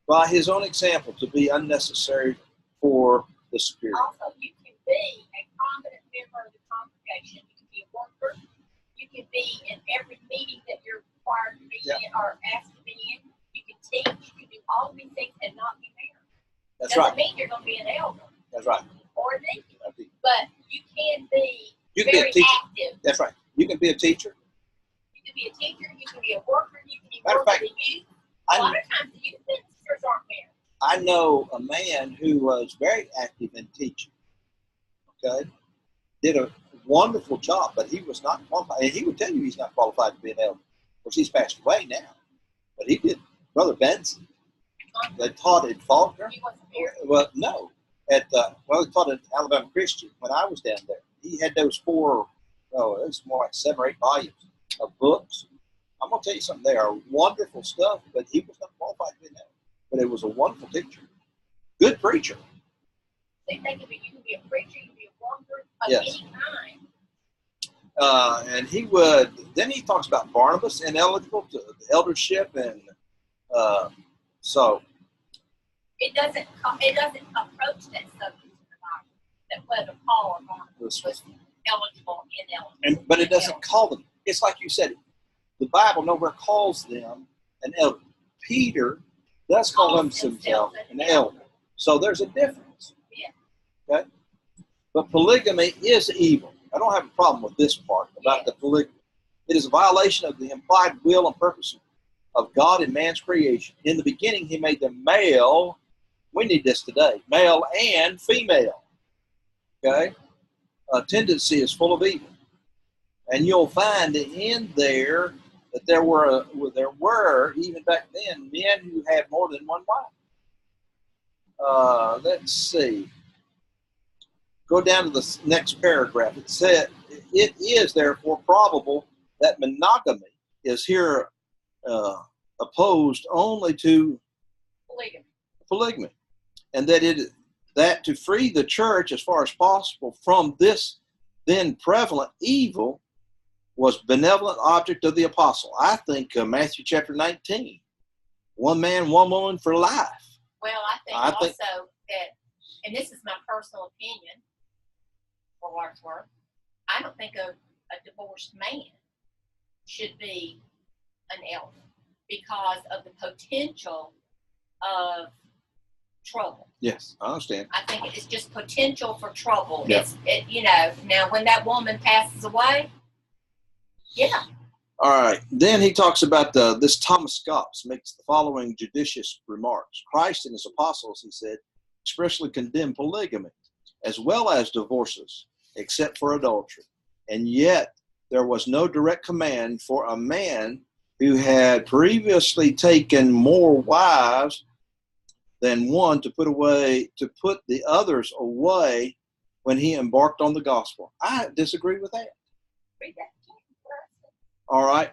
by his own example to be unnecessary for the superior. Also, you can be a prominent member of the congregation. You can be a worker. You can be in every meeting that you're required to be in or asked to be in. You can teach. You can do all of these things and not be married. That's Doesn't right. mean you're going to be an elder. That's right. Or a deacon. But you can be very active. That's right. You can be a teacher. You can be a teacher. You can be a worker. You can be Matter of fact, the youth. A lot of times the youth ministers aren't married. I know a man who was very active in teaching. Okay, did a wonderful job, but he was not qualified. And he would tell you he's not qualified to be an elder. Of course, he's passed away now, but he did. Brother Benson, they taught at Faulkner. He wasn't married. Well, no, he taught at Alabama Christian when I was down there. He had those it was more like 7 or 8 volumes of books. I'm gonna tell you something. They are wonderful stuff, but he was not qualified to be an elder. But it was a wonderful teacher, good preacher. You can be a preacher, you can be a worker of any kind. And then he talks about Barnabas ineligible to the eldership, and so it doesn't approach that subject in the Bible, that whether Paul or Barnabas was eligible or ineligible. But it doesn't call them. It's like you said, the Bible nowhere calls them an elder. Peter does call himself an elder. So there's a difference. Yeah. Okay? But polygamy is evil. I don't have a problem with this part about the polygamy. It is a violation of the implied will and purpose of God in man's creation. In the beginning, he made them male. We need this today. Male and female. Okay? A tendency is full of evil. And you'll find in there that there were even back then men who had more than one wife. Let's see. Go down to the next paragraph. It said, it is therefore probable that monogamy is here opposed only to polygamy, and that to free the church as far as possible from this then prevalent evil was benevolent object of the apostle. I think Matthew chapter 19, one man, one woman for life. Well, I think that, and this is my personal opinion, for what it's worth, I don't think a divorced man should be an elder because of the potential of trouble. Yes, I understand. I think it's just potential for trouble. Yeah. Now when that woman passes away, All right. Then he talks about this Thomas Gops makes the following judicious remarks. Christ and his apostles, he said, expressly condemned polygamy as well as divorces, except for adultery. And yet there was no direct command for a man who had previously taken more wives than one to put the others away when he embarked on the gospel. I disagree with that. All right.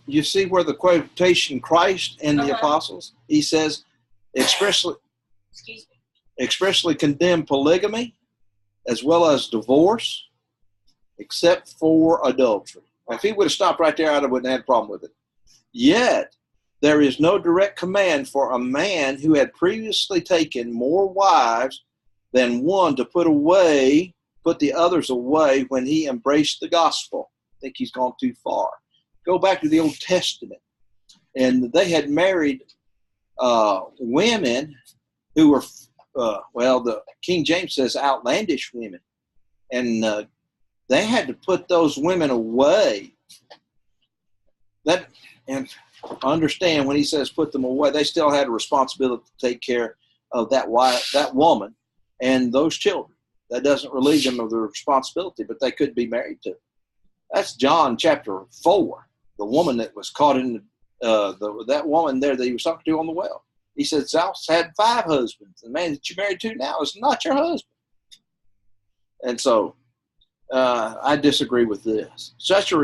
You see where the quotation Christ and the apostles, he says, expressly condemn polygamy as well as divorce, except for adultery. Now, if he would have stopped right there, I wouldn't have had a problem with it. Yet, there is no direct command for a man who had previously taken more wives than one to put the others away when he embraced the gospel. I think he's gone too far. Go back to the Old Testament, and they had married women who were, the King James says outlandish women, and they had to put those women away. And understand when he says put them away, they still had a responsibility to take care of that woman and those children. That doesn't relieve them of the responsibility, but they could be married to. That's John chapter 4. The woman that was caught in that woman there that he was talking to on the well. He said, "Thou had 5 husbands. The man that you married to now is not your husband." And so I disagree with this. Such a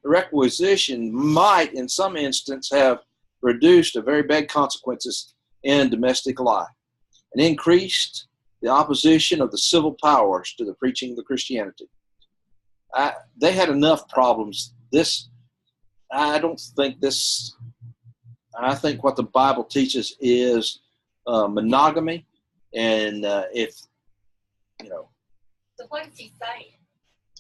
requisition might, in some instance, have produced a very bad consequences in domestic life and increased the opposition of the civil powers to the preaching of the Christianity. They had enough problems. I think what the Bible teaches is monogamy, and So what is he saying?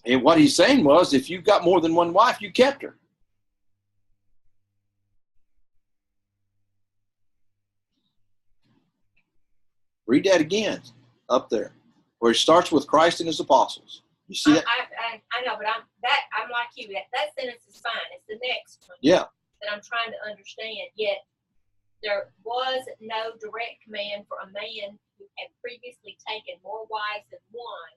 And what he's saying was, if you got more than one wife, you kept her. Read that again up there, where it starts with Christ and his apostles. You see that? I know, but I'm like you. That sentence is fine. It's the next one. Yeah. That I'm trying to understand. Yet there was no direct command for a man who had previously taken more wives than one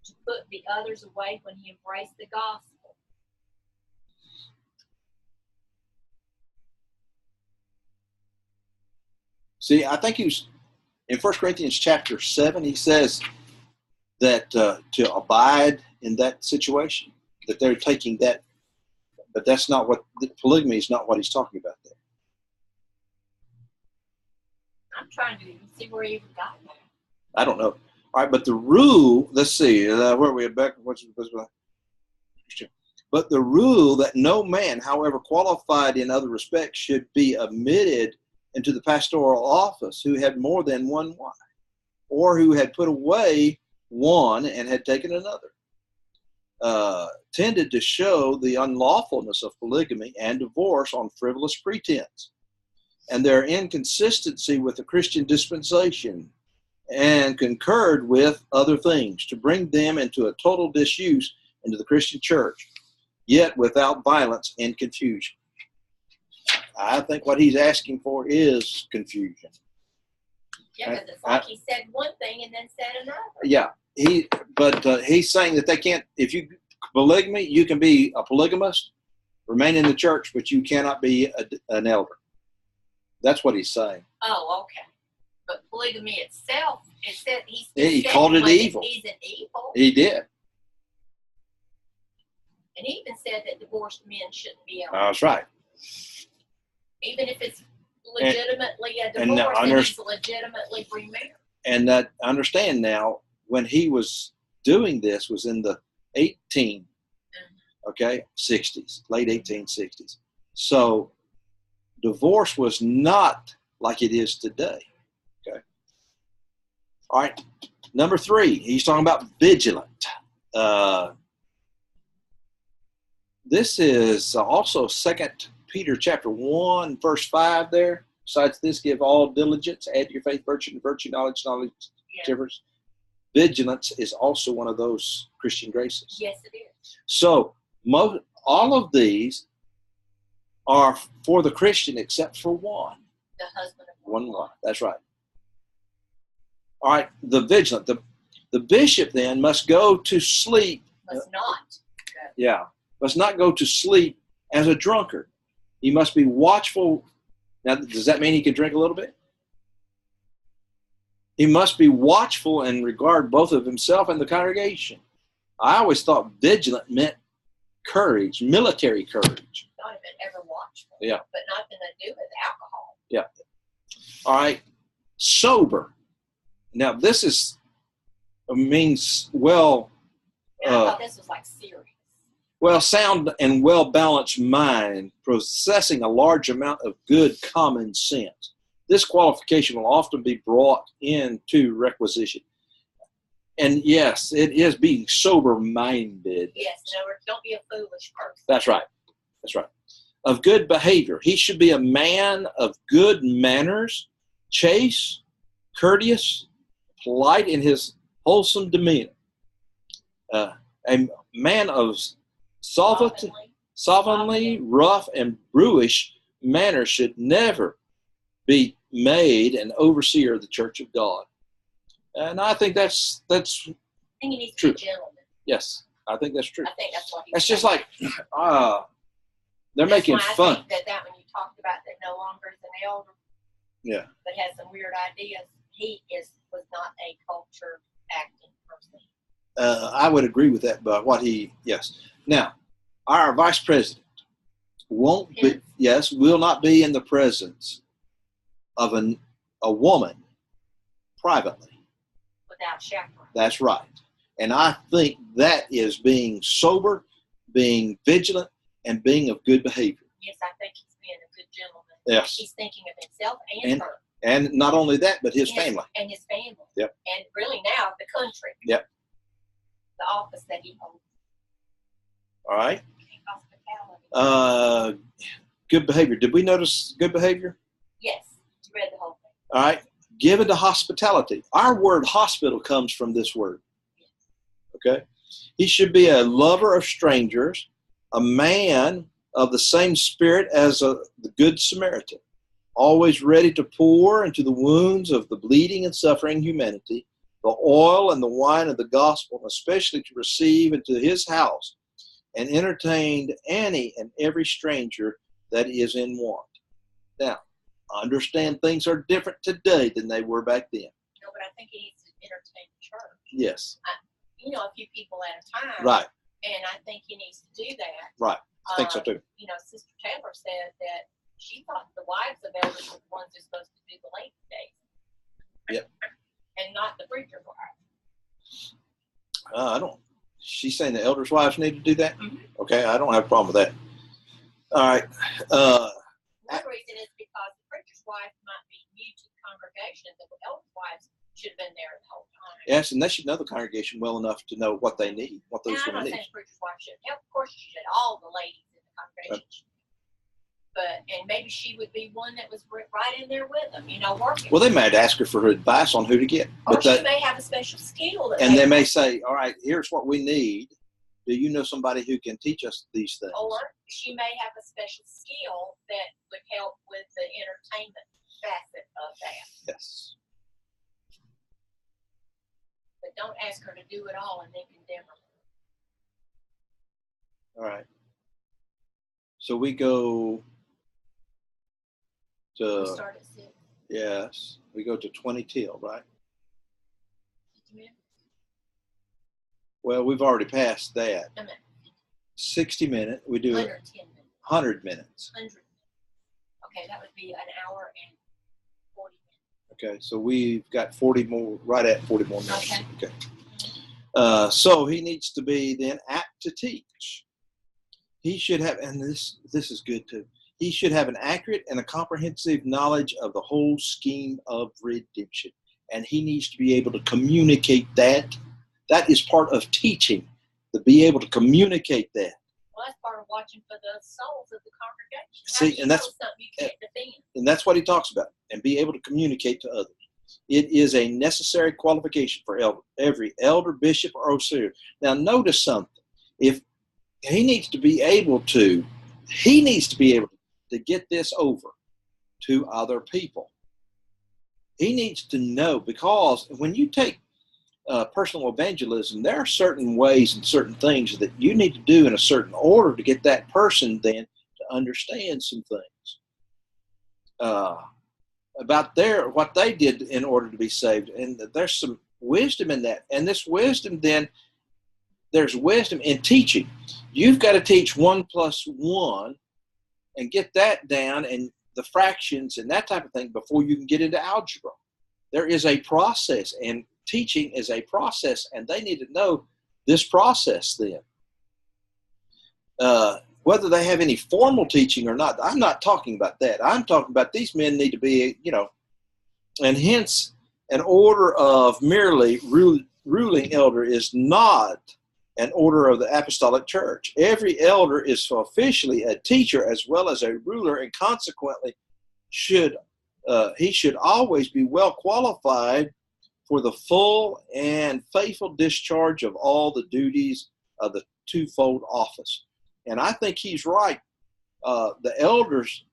to put the others away when he embraced the gospel. See, I think he was in 1 Corinthians chapter 7, he says that to abide in that situation, that they're taking that, but that's not what, polygamy is not what he's talking about there. I'm trying to see where you got that. I don't know. All right, but the rule, let's see, where are we at back? But the rule that no man, however qualified in other respects, should be admitted into the pastoral office who had more than one wife, or who had put away one and had taken another, tended to show the unlawfulness of polygamy and divorce on frivolous pretense, and their inconsistency with the Christian dispensation, and concurred with other things to bring them into a total disuse into the Christian church, yet without violence and confusion. I think what he's asking for is confusion. Yeah, because it's like he said one thing and then said another. Yeah, he's saying that they can't, if you polygamy, you can be a polygamist, remain in the church, but you cannot be an elder. That's what he's saying. Oh, okay. But polygamy itself, it said he called it evil. He's an evil. He did. And he even said that divorced men shouldn't be elders. That's right. Even if it's legitimately a divorce, and he's legitimately remarried. And that, understand now, when he was doing this was in the 60s, late 1860s. So divorce was not like it is today. Okay. All right. Number 3, he's talking about vigilant. This is also 2 Peter chapter 1, verse 5 there. Besides this, give all diligence, add to your faith virtue, and virtue knowledge, temperance. Vigilance is also one of those Christian graces. Yes, it is. So all of these are for the Christian except for one. The husband of one wife. That's right. All right, the vigilant. The bishop then must go to sleep. Must not. Yeah, must not go to sleep as a drunkard. He must be watchful. Now, does that mean he could drink a little bit? He must be watchful and regard both of himself and the congregation. I always thought vigilant meant courage, military courage. Not even ever watchful. Yeah. But nothing to do with alcohol. Yeah. All right. Sober. Now, this means well. I thought this was like serious. Well, sound and well-balanced mind, possessing a large amount of good common sense. This qualification will often be brought into requisition. And yes, it is being sober-minded. Yes, in other words, don't be a foolish person. That's right. That's right. Of good behavior. He should be a man of good manners, chaste, courteous, polite in his wholesome demeanor. A man of slovenly, rough, and brutish manner should never be made an overseer of the Church of God. And I think that's I think he needs true. To be a gentleman. Yes, I think that's true. I think that's what he That's was just like they're that's making why fun. I think that when you talked about that no longer is an elder, Yeah. but has some weird ideas, he was not a culture acting person. I would agree with that, but yes. Now, our vice president will not be in the presence of a woman privately. Without chaperone. That's right. And I think that is being sober, being vigilant, and being of good behavior. Yes, I think he's being a good gentleman. Yes. He's thinking of himself and her. And not only that, but his family. And his family. Yep. And really now, the country. Yep. The office that he holds. All right. Hospitality. Good behavior. Did we notice good behavior? Yes. You read the whole thing. All right. Given to hospitality. Our word hospital comes from this word. Yes. Okay. He should be a lover of strangers, a man of the same spirit as the Good Samaritan, always ready to pour into the wounds of the bleeding and suffering humanity the oil and the wine of the gospel, especially to receive into his house and entertain any and every stranger that is in want. Now, I understand things are different today than they were back then. No, but I think he needs to entertain the church. Yes. A few people at a time. Right. And I think he needs to do that. Right. I think so too. Sister Taylor said that she thought the wives of elders were the ones who are supposed to do the late days. Yep. And not the preacher's wife. I don't. She's saying the elders' wives need to do that? Mm-hmm. Okay, I don't have a problem with that. All right. One reason is because the preacher's wife might be new to the congregation, but the elders' wives should have been there the whole time. Yes, and they should know the congregation well enough to know what they need, what those women need. I'm not saying the preacher's wife should help. Of course, she should. All the ladies in the congregation. And maybe she would be one that was right in there with them, working. Well, they might ask her for her advice on who to get. Or she may have a special skill. And they may say, all right, here's what we need. Do you know somebody who can teach us these things? Or she may have a special skill that would help with the entertainment facet of that. Yes. But don't ask her to do it all and then condemn her. All right. So we go to... We start at 6. Yes. We go to 20 till, right? 50 minutes? Well, we've already passed that. A minute. 60 minutes. We do 110 minutes. 100 minutes. 100 minutes. Okay, that would be an hour and 40 minutes. Okay, so we've got 40 more, right at 40 more minutes. Okay. So he needs to be then apt to teach. He should have, and this is good too, he should have an accurate and a comprehensive knowledge of the whole scheme of redemption. And he needs to be able to communicate that. That is part of teaching, to be able to communicate that. Well, that's part of watching for the souls of the congregation. See, and that's something you can't defend. And that's what he talks about, and be able to communicate to others. It is a necessary qualification for every elder, bishop, or overseer. Now, notice something. If he needs to be able to get this over to other people. He needs to know, because when you take personal evangelism, there are certain ways and certain things that you need to do in a certain order to get that person then to understand some things about what they did in order to be saved. And there's some wisdom in that. And this wisdom, then, there's wisdom in teaching. You've got to teach 1 + 1 and get that down, and the fractions and that type of thing, before you can get into algebra. There is a process, and teaching is a process, and they need to know this process then. Whether they have any formal teaching or not, I'm not talking about that. I'm talking about these men need to be, and hence an order of merely ruling elder is not an order of the apostolic church. Every elder is officially a teacher as well as a ruler, and consequently he should always be well qualified for the full and faithful discharge of all the duties of the twofold office. And I think he's right. The elders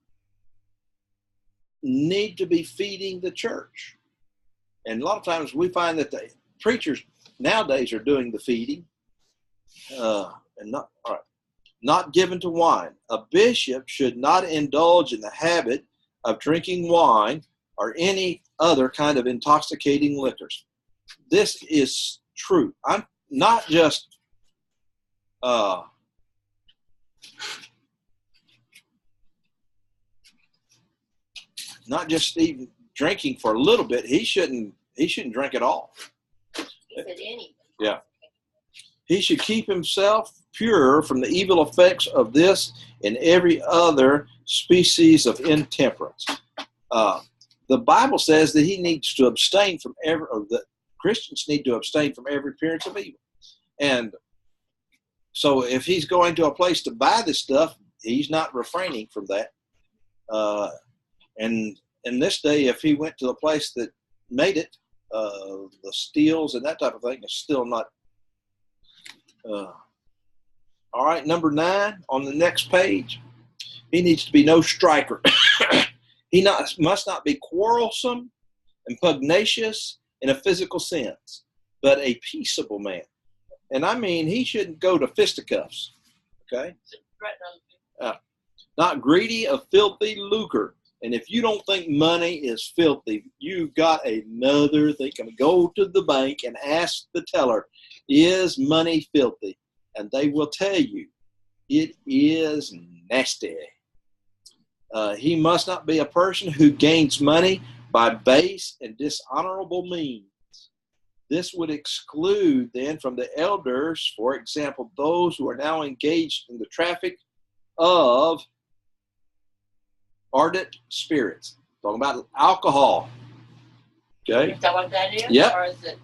need to be feeding the church. And a lot of times we find that the preachers nowadays are doing the feeding, and not given to wine. A bishop should not indulge in the habit of drinking wine or any other kind of intoxicating liquors. This is true. I'm not just even drinking for a little bit. He shouldn't drink at all. Yeah. He should keep himself pure from the evil effects of this and every other species of intemperance. The Bible says that he needs to abstain from that Christians need to abstain from every appearance of evil. And so if he's going to a place to buy this stuff, he's not refraining from that. And in this day, if he went to a place that made it, the steels and that type of thing is still not. All right, number 9 on the next page. He needs to be no striker. He must not be quarrelsome and pugnacious in a physical sense, but a peaceable man. And I mean, he shouldn't go to fisticuffs, okay? Not greedy of filthy lucre. And if you don't think money is filthy, you've got another thing. Go to the bank and ask the teller, is money filthy? And they will tell you, it is nasty. He must not be a person who gains money by base and dishonorable means. This would exclude then from the elders, for example, those who are now engaged in the traffic of ardent spirits. Talking about alcohol. Okay. Is that what that is? Yep. Or is it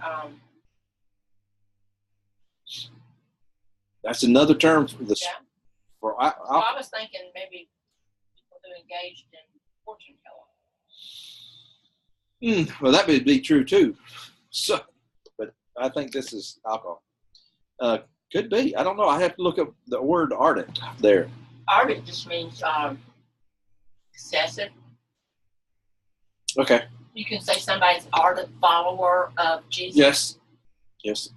That's another term for this. Yeah. For I was thinking maybe people who engaged in fortune telling. Well, that would be true too. So, but I think this is alcohol. Could be. I don't know. I have to look up the word ardent there. Ardent just means excessive. Okay. You can say somebody's ardent follower of Jesus. Yes. Yes.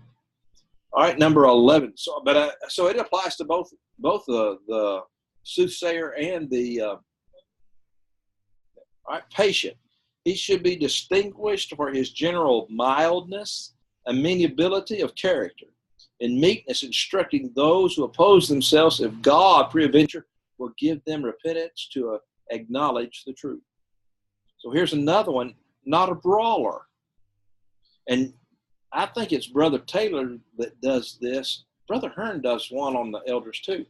All right, number 11. So, so it applies to both the soothsayer and the. All right, patient. He should be distinguished for his general mildness, amenability of character, and meekness, instructing those who oppose themselves, if God peradventure will give them repentance to acknowledge the truth. So here's another one, not a brawler. And I think it's Brother Taylor that does this. Brother Hearn does one on the elders too.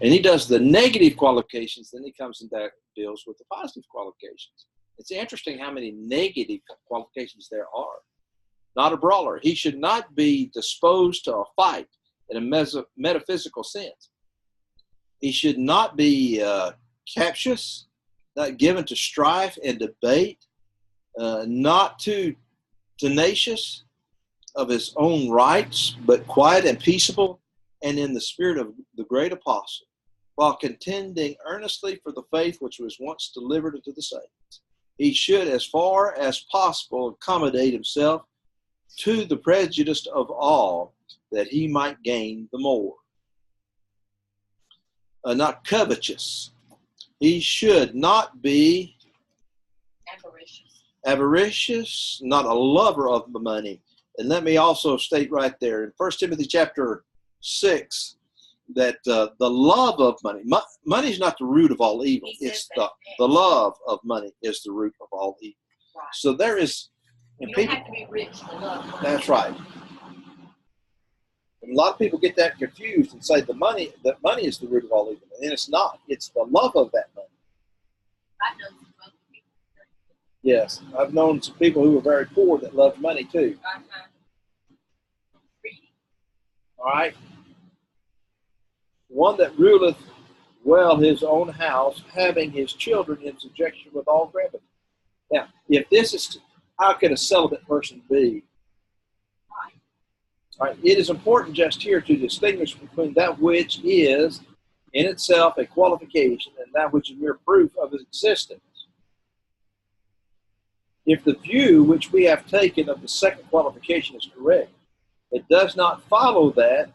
And he does the negative qualifications, then he comes and deals with the positive qualifications. It's interesting how many negative qualifications there are. Not a brawler. He should not be disposed to a fight in a metaphysical sense. He should not be captious, not given to strife and debate, not too tenacious of his own rights, but quiet and peaceable, and in the spirit of the great apostle, while contending earnestly for the faith which was once delivered unto the saints. He should, as far as possible, accommodate himself to the prejudice of all, that he might gain the more. Not covetous. He should not be avaricious, not a lover of the money. And let me also state right there in 1 Timothy chapter 6 that the love of money, money is not the root of all evil. It's the love of money is the root of all evil. Right. So there is. You don't have to be rich to love money. That's right. And a lot of people get that confused and say that money is the root of all evil. And it's not. It's the love of that money. I know some people. Yes. I've known some people who are very poor that love money too. All right. One that ruleth well his own house, having his children in subjection with all gravity. Now, if this is, how can a celibate person be? All right. It is important just here to distinguish between that which is in itself a qualification and that which is mere proof of its existence. If the view which we have taken of the second qualification is correct, it does not follow that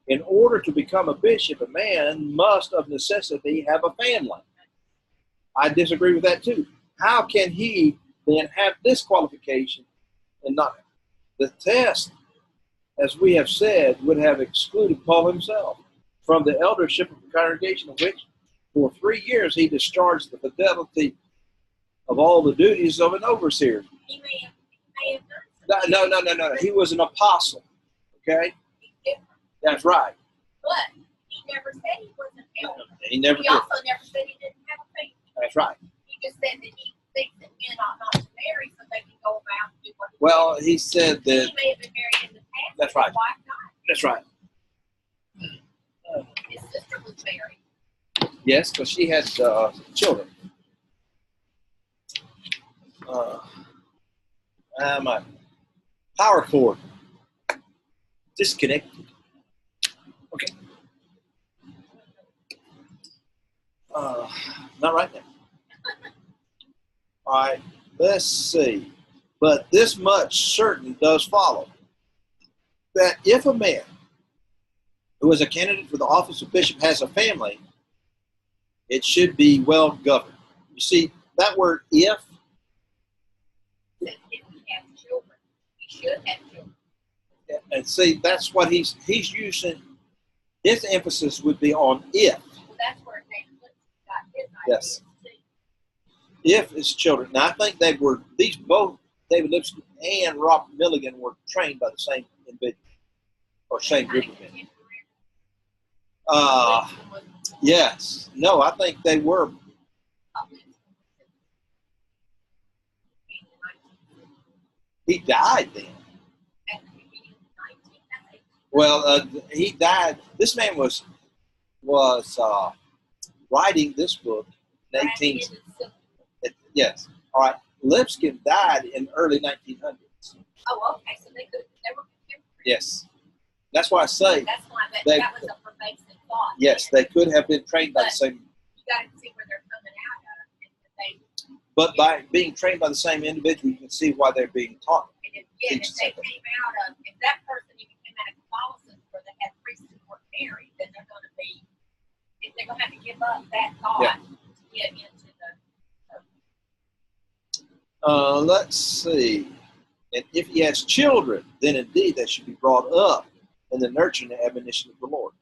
in order to become a bishop, a man must of necessity have a family. I disagree with that too. How can he then have this qualification and not? The test, as we have said, would have excluded Paul himself from the eldership of the congregation, of which for 3 years he discharged the fidelity of all the duties of an overseer. He may have done something. No. He was an apostle. Okay? That's right. But he never said he wasn't elder. He never did. Also never said he didn't have a faith. That's right. He just said that he thinks that men ought not to marry so they can go about and do what Well, he said that. He may have been married in the past. That's right. Why not? That's right. His sister was married. Yes, because she had children. My power cord disconnected. Okay. Not right now. All right, let's see. But this much certain does follow, that if a man who is a candidate for the office of bishop has a family, it should be well governed. You see, that word if. If he has children, he should have children. And see, that's what he's using. His emphasis would be on if. Well, that's where David Lipscomb got his idea. Yes. If his children. Now, I think they were, these both, David Lipscomb and Robert Milligan, were trained by the same individual or same group of men. Yes. No, I think they were. He died then. Well, he died. This man was writing this book in 18. Yes. All right. Lipscomb died in early 1900s. Oh, okay. So they were contemporaries. Yes. That's why I say. That's why that was a pervasive thought. Yes, they could have been trained by the same. You got to see where they're coming out of. But by being trained by the same individual, you can see why they're being taught. And if they came out of, if that person even came out of Catholicism where they had priests who weren't married, then they're going to be, if they're going to have to give up that thought to get into the. Let's see. And if he has children, then indeed they should be brought up in the nurturing and admonition of the Lord.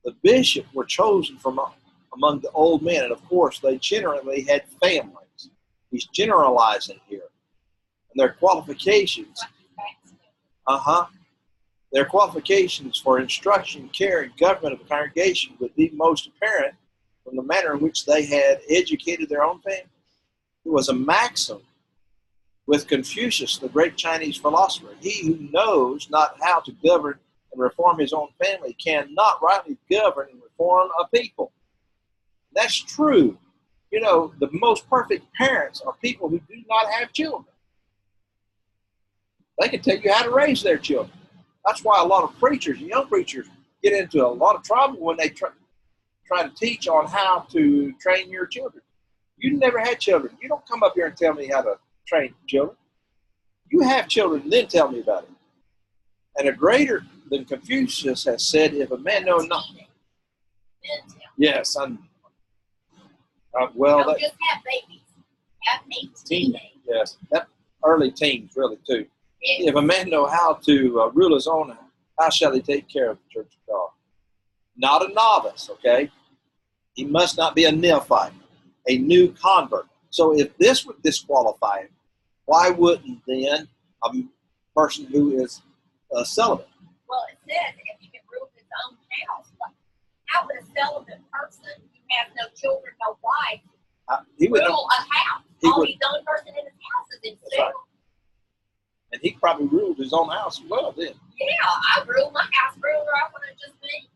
The bishop were chosen from among the old men, and of course they generally had families. He's generalizing here. And their qualifications, their qualifications for instruction, care, and government of the congregation would be most apparent from the manner in which they had educated their own family. It was a maxim with Confucius, the great Chinese philosopher. He who knows not how to govern and reform his own family cannot rightly govern and reform a people. That's true. You know, the most perfect parents are people who do not have children. They can tell you how to raise their children. That's why a lot of preachers, young preachers, get into a lot of trouble when they try to teach on how to train your children. You never had children. You don't come up here and tell me how to train children. You have children, and then tell me about it. And a greater than Confucius has said, if a man know not. Yes, I'm. Well, don't just have babies. Have teenagers. Yes, that early teens really too. Yes. If a man know how to rule his own, how shall he take care of the church of God? Not a novice, okay? He must not be a neophyte, a new convert. So if this would disqualify him, why wouldn't then a person who is celibate? Well, it says if he can rule his own house, how would a celibate person who has no children, no wife, rule a house? All he's the only person in his house is himself. Right. And he probably ruled his own house as well then. Yeah, I rule my house. Ruler, I want to just be.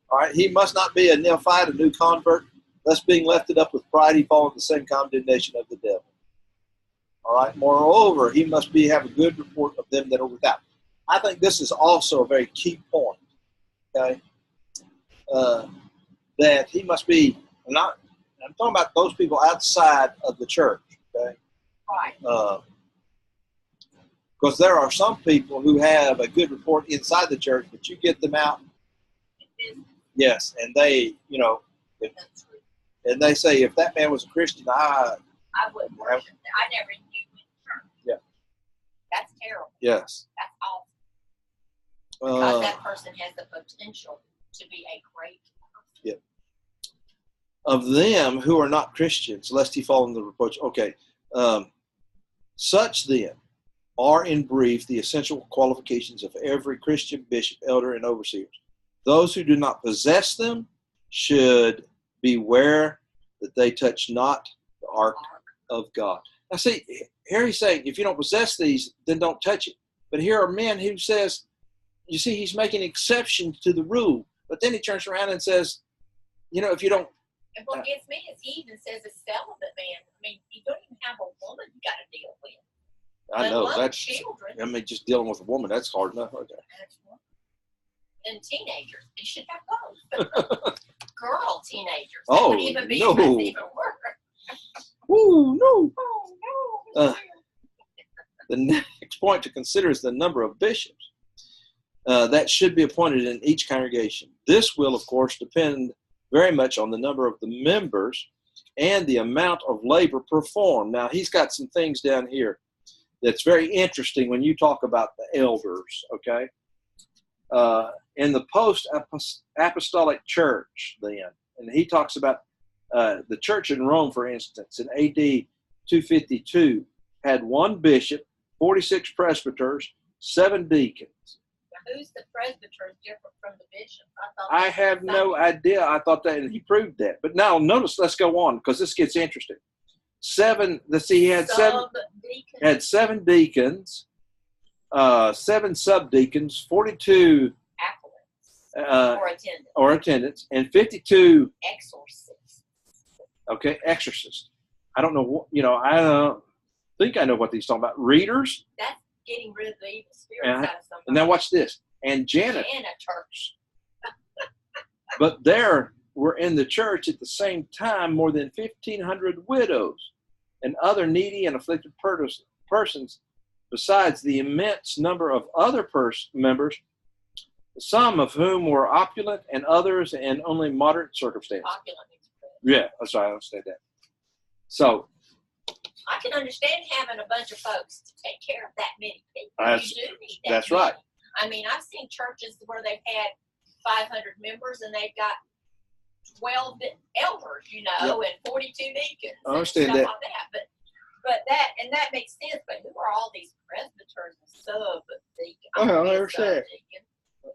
All right, he must not be a neophyte, a new convert, thus being lifted up with pride, he fall in the same condemnation of the devil. All right, moreover, he must have a good report of them that are without. I think this is also a very key point, okay, that he must be, not. I'm talking about those people outside of the church, okay? Right. Because there are some people who have a good report inside the church, but you get them out. Yes, and they, and they say, if that man was a Christian, I wouldn't worship him. I never knew him in church. Yeah. That's terrible. Yes. That's awful. Because that person has the potential to be a great person. Yeah. Of them who are not Christians, lest he fall in the reproach. Okay. Such then are in brief the essential qualifications of every Christian bishop, elder, and overseers. Those who do not possess them should beware that they touch not the ark of God. Now see, here he's saying, if you don't possess these, then don't touch it. But here are men who says, you see, he's making exceptions to the rule. But then he turns around and says, if you don't. And what gets me is he even says a celibate man. I mean, you don't even have a woman you got to deal with. I know, that's children. Just dealing with a woman, that's hard enough. Okay. And teenagers, you should have both. Girl teenagers. That Oh, would even be no. even worse. Ooh, no. Oh, no. The next point to consider is the number of bishops that should be appointed in each congregation. This will, of course, depend very much on the number of the members and the amount of labor performed. Now, he's got some things down here that's very interesting when you talk about the elders, okay? In the post-apostolic church, then, and he talks about the church in Rome, for instance, in AD 252, had one bishop, 46 presbyters, 7 deacons. Now, who's the presbyters different from the bishop? I have no idea. I thought that, and he proved that. But now, notice, let's go on, because this gets interesting. He had 7 deacons, 7 subdeacons, 42 or attendants, and 52 exorcists. Okay, exorcists. I don't know. I don't think I know what he's talking about. Readers. That's getting rid of the evil spirits out of somebody. And now watch this. And janitors. But there were in the church at the same time more than 1,500 widows and other needy and afflicted persons, besides the immense number of other members, some of whom were opulent and others in only moderate circumstances. Opulent. Yeah, that's right. I understand that. So I can understand having a bunch of folks to take care of that many people. You do need that. That's many. right. I mean, I've seen churches where they've had 500 members and they've got 12 elders, Yep. and 42 deacons. I understand and that. stuff like that. But that makes sense. But who are all these presbyters and sub-deacons? I understand.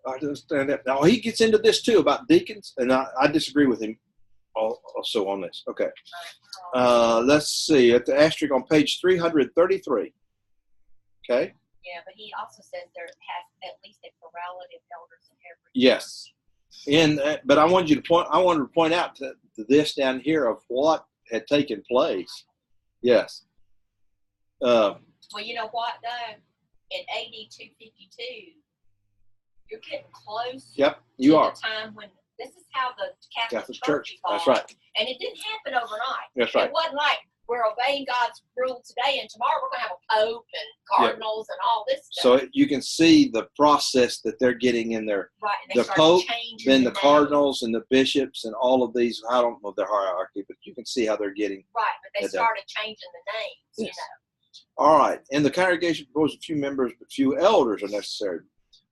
I understand that. Now, he gets into this, too, about deacons, and I disagree with him also on this. Okay. Let's see. At the asterisk on page 333. Okay. Yeah, but he also says there has at least a plurality of elders in every Yes. But I wanted to point out to this down here of what had taken place. Yes. Well, you know what, though? In AD 252, you're getting close. Yep, you are. The time when this is how the Catholic Church That's evolved. right. And it didn't happen overnight. That's right. It wasn't like we're obeying God's rule today, and tomorrow we're going to have a pope and cardinals and all this stuff. So you can see the process that they're getting in there. Right. And The pope, then the name. cardinals and the bishops and all of these. I don't know their hierarchy, but you can see how they're getting. Right, but they started changing the names, yes. All right. And the congregation proposed a few members, but few elders are necessary.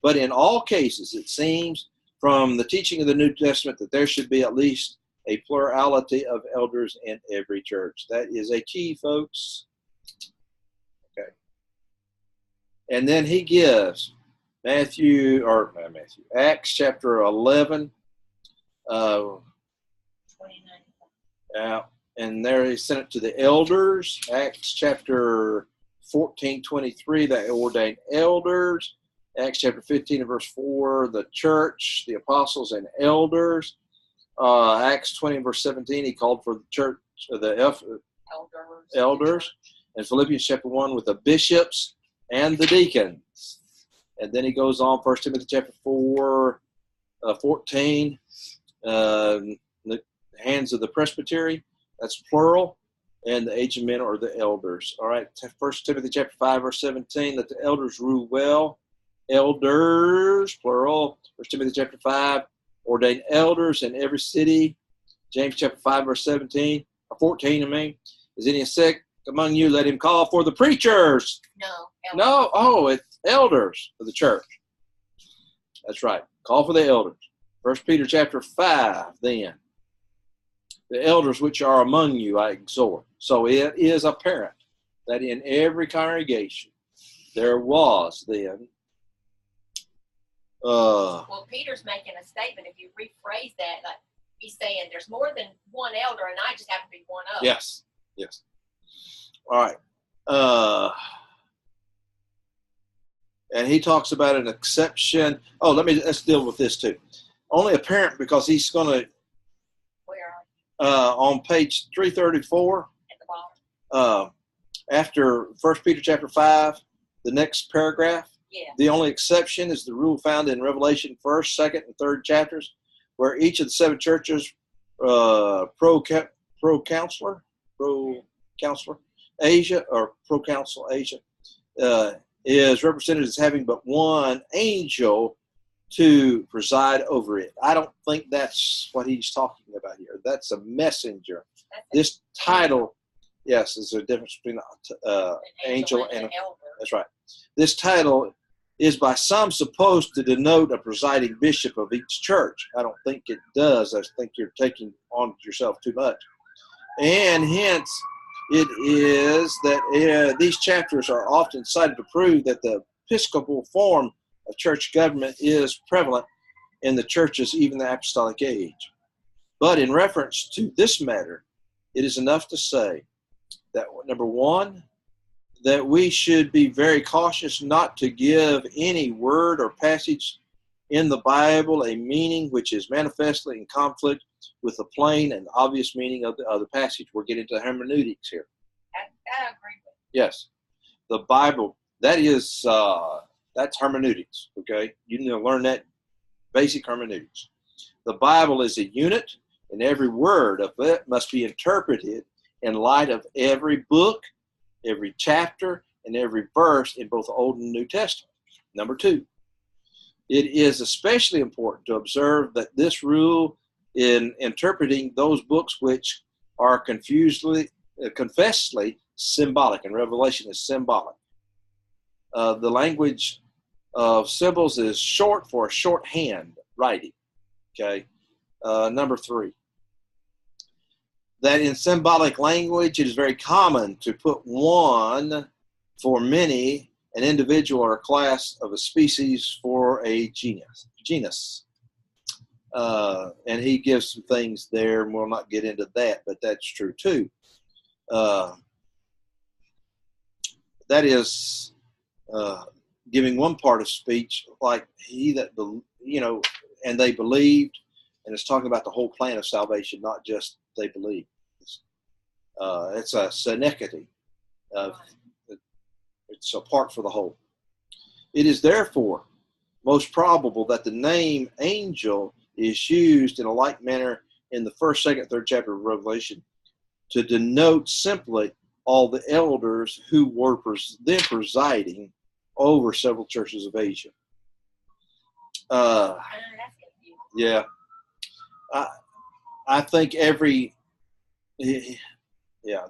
But in all cases, it seems from the teaching of the New Testament that there should be at least a plurality of elders in every church. That is a key, folks. Okay. And then he gives Acts chapter 11. 29. And there he sent it to the elders. Acts chapter 14:23, they ordained elders. Acts chapter 15 and verse 4, the church, the apostles, and elders. Acts 20 and verse 17, he called for the church, elders. And Philippians chapter 1 with the bishops and the deacons. And then he goes on, 1 Timothy chapter 4, 14, the hands of the presbytery, that's plural, and the aged men or the elders. All right, 1 Timothy chapter 5, verse 17, that the elders rule well. Elders, plural. 1 Timothy chapter 5, ordain elders in every city. James chapter 5, verse 17, or 14, I mean. Is any sick among you? Let him call for the preachers. No, it's elders of the church. That's right. Call for the elders. 1 Peter chapter 5, then. The elders which are among you, I exhort. So it is apparent that in every congregation there was then. Well, Peter's making a statement. If you rephrase that, like he's saying there's more than one elder, and I just happen to be one of them. Yes. All right. And he talks about an exception. Oh, let's deal with this too. Only apparent because he's going to. Where are you? On page 334. At the bottom. After 1 Peter chapter 5, the next paragraph. Yeah. The only exception is the rule found in Revelation 1st, 2nd, and 3rd chapters, where each of the 7 churches, pro-counselor Asia, or pro-council Asia, is represented as having but one angel to preside over it. I don't think that's what he's talking about here. That's a messenger. This title, yes, is a difference between angel and elder. That's right. This title is by some supposed to denote a presiding bishop of each church. I don't think it does. I think you're taking on yourself too much. And hence, it is that these chapters are often cited to prove that the episcopal form of church government is prevalent in the churches, even the apostolic age. But in reference to this matter, it is enough to say that, number one, that we should be very cautious not to give any word or passage in the Bible a meaning which is manifestly in conflict with the plain and obvious meaning of the other passage. We're getting to hermeneutics here. I agree with you. Yes. The Bible, that's hermeneutics, okay? You need to learn that basic hermeneutics. The Bible is a unit, and every word of it must be interpreted in light of every book, every chapter, and every verse in both the Old and New Testament. Number two, it is especially important to observe that this rule in interpreting those books which are confessedly symbolic, and Revelation is symbolic. The language of symbols is short for shorthand writing. Okay. Number three, that in symbolic language, it is very common to put one for many, an individual or a class of a species for a genus. And he gives some things there, and we'll not get into that, but that's true too. That is giving one part of speech, like he that, and they believed, and it's talking about the whole plan of salvation, not just they believe. It's a synecdoche. It's a part for the whole. It is therefore most probable that the name angel is used in a like manner in the 1st, 2nd, 3rd chapter of Revelation to denote simply all the elders who were then presiding over several churches of Asia. Yeah. I think that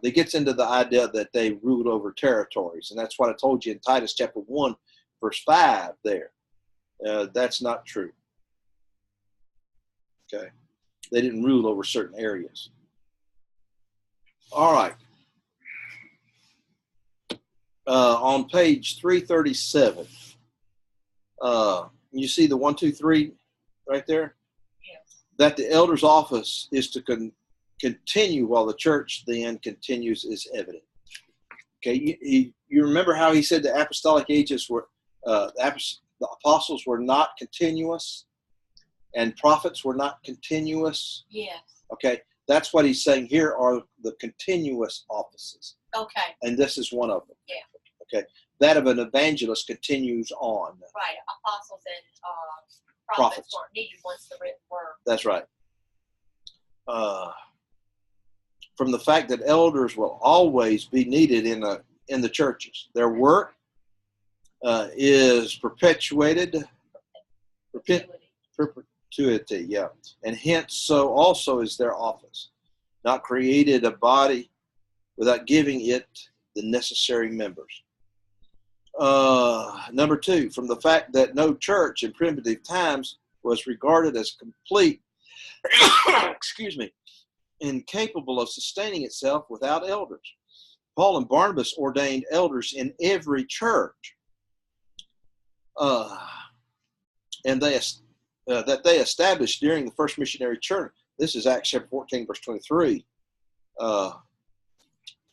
gets into the idea that they ruled over territories. And that's what I told you in Titus chapter 1, verse 5 there. That's not true. Okay. They didn't rule over certain areas. All right. On page 337, you see the 1, 2, 3 right there? Yes. That the elder's office is to continue while the church then continues is evident. Okay, you remember how he said the apostolic ages were, the apostles were not continuous and prophets were not continuous? Yes. Okay, that's what he's saying here are the continuous offices. Okay. And this is one of them. Yeah. Okay, that of an evangelist continues on. Right, apostles and prophets weren't needed once the written word. That's right. From the fact that elders will always be needed in the churches. Their work is perpetuity, yeah. And hence, so also is their office. Not created a body without giving it the necessary members. Number 2, from the fact that no church in primitive times was regarded as complete, excuse me, incapable of sustaining itself without elders. Paul and Barnabas ordained elders in every church, and that they established during the first missionary journey. This is Acts chapter 14, verse 23.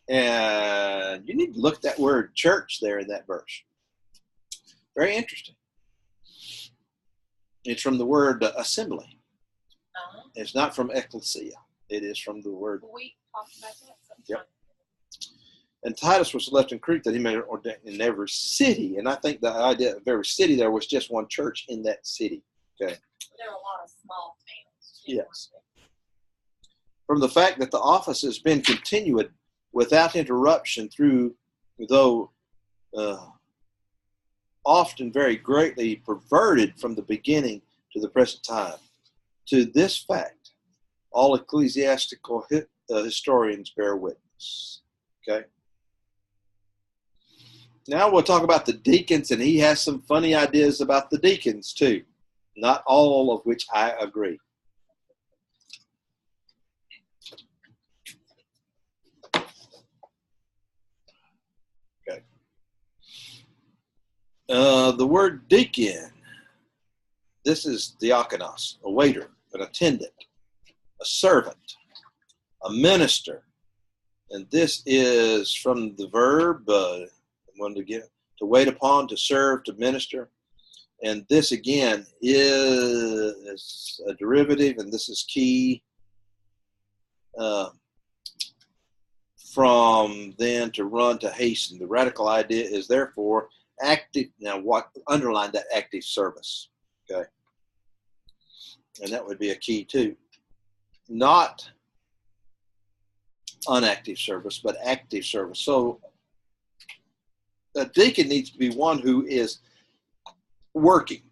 And you need to look at that word church there in that verse. Very interesting. It's from the word assembly. Uh-huh. It's not from ecclesia. It is from the word. We talked about that sometime. Yep. And Titus was left in Crete that he may ordain in every city. And I think the idea of every city there was just one church in that city. Okay. There are a lot of small towns. Yes. From the fact that the office has been continued without interruption through, though often very greatly perverted from the beginning to the present time. To this fact, all ecclesiastical historians bear witness. Okay. Now we'll talk about the deacons, and he has some funny ideas about the deacons too, not all of which I agree. Okay. The word deacon, this is diakonos, a waiter, an attendant, a servant, a minister, and this is from the verb to wait upon, to serve, to minister, and this again is a derivative, and this is key from then to run, to hasten. The radical idea is therefore active. Now, what underline that active service? Okay, and that would be a key too. Not unactive service, but active service. So a deacon needs to be one who is working,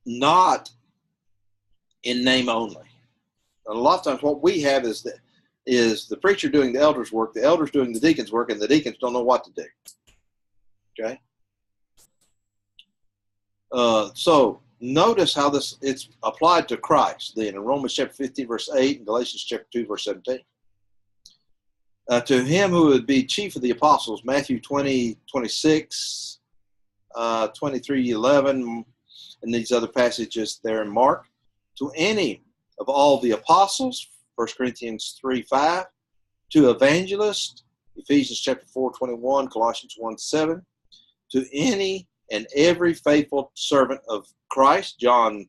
not in name only. And a lot of times what we have is the preacher doing the elders' work, the elders doing the deacons' work, and the deacons don't know what to do. Okay? So notice how it's applied to Christ then in Romans chapter 15, verse 8, and Galatians chapter 2, verse 17. To him who would be chief of the apostles, Matthew 20, 26, 23, 11, and these other passages there in Mark. To any of all the apostles, 1 Corinthians 3, 5. To evangelists, Ephesians chapter 4, 21, Colossians 1, 7. To any and every faithful servant of Christ, John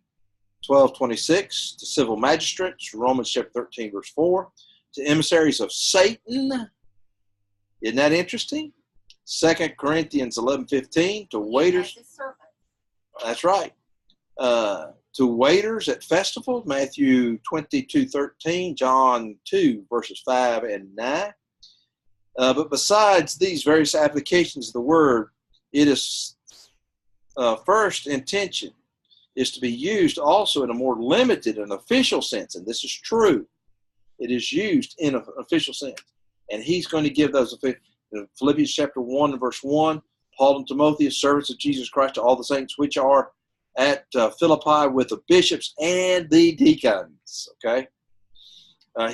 12, 26. To civil magistrates, Romans chapter 13, verse 4. To emissaries of Satan. Isn't that interesting? 2 Corinthians 11:15. To waiters. That's right. To waiters at festivals, Matthew 22:13, John 2, verses 5 and 9. But besides these various applications of the word, it is first intention is to be used also in a more limited and official sense. And this is true. It is used in an official sense. And he's going to give those. In Philippians chapter 1 and verse 1, Paul and Timotheus, servants of Jesus Christ, to all the saints which are at Philippi with the bishops and the deacons. Okay?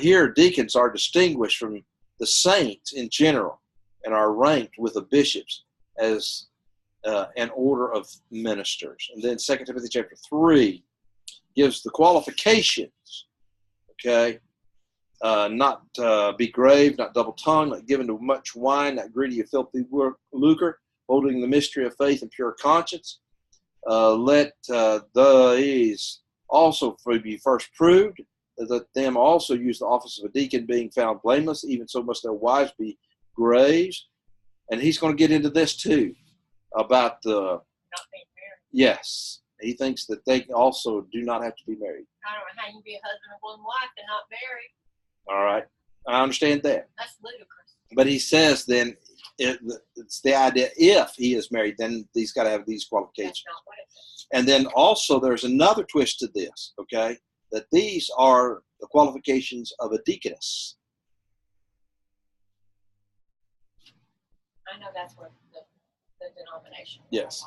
Here, deacons are distinguished from the saints in general and are ranked with the bishops as an order of ministers. And then 2 Timothy chapter 3 gives the qualifications. Okay? Not be grave, not double-tongued, not given to much wine, not greedy of filthy lucre, holding the mystery of faith and pure conscience. Let these also be first proved, let them also use the office of a deacon, being found blameless. Even so must their wives be graves. And he's going to get into this too, about the not being married. Yes, he thinks that they also do not have to be married. I don't know how you can be a husband of one wife and not married. All right, I understand that. That's ludicrous. But he says then it's the idea if he is married, then he's got to have these qualifications. That's not what it says. And then also there's another twist to this, okay, that these are the qualifications of a deaconess. I know that's what the denomination. Yes.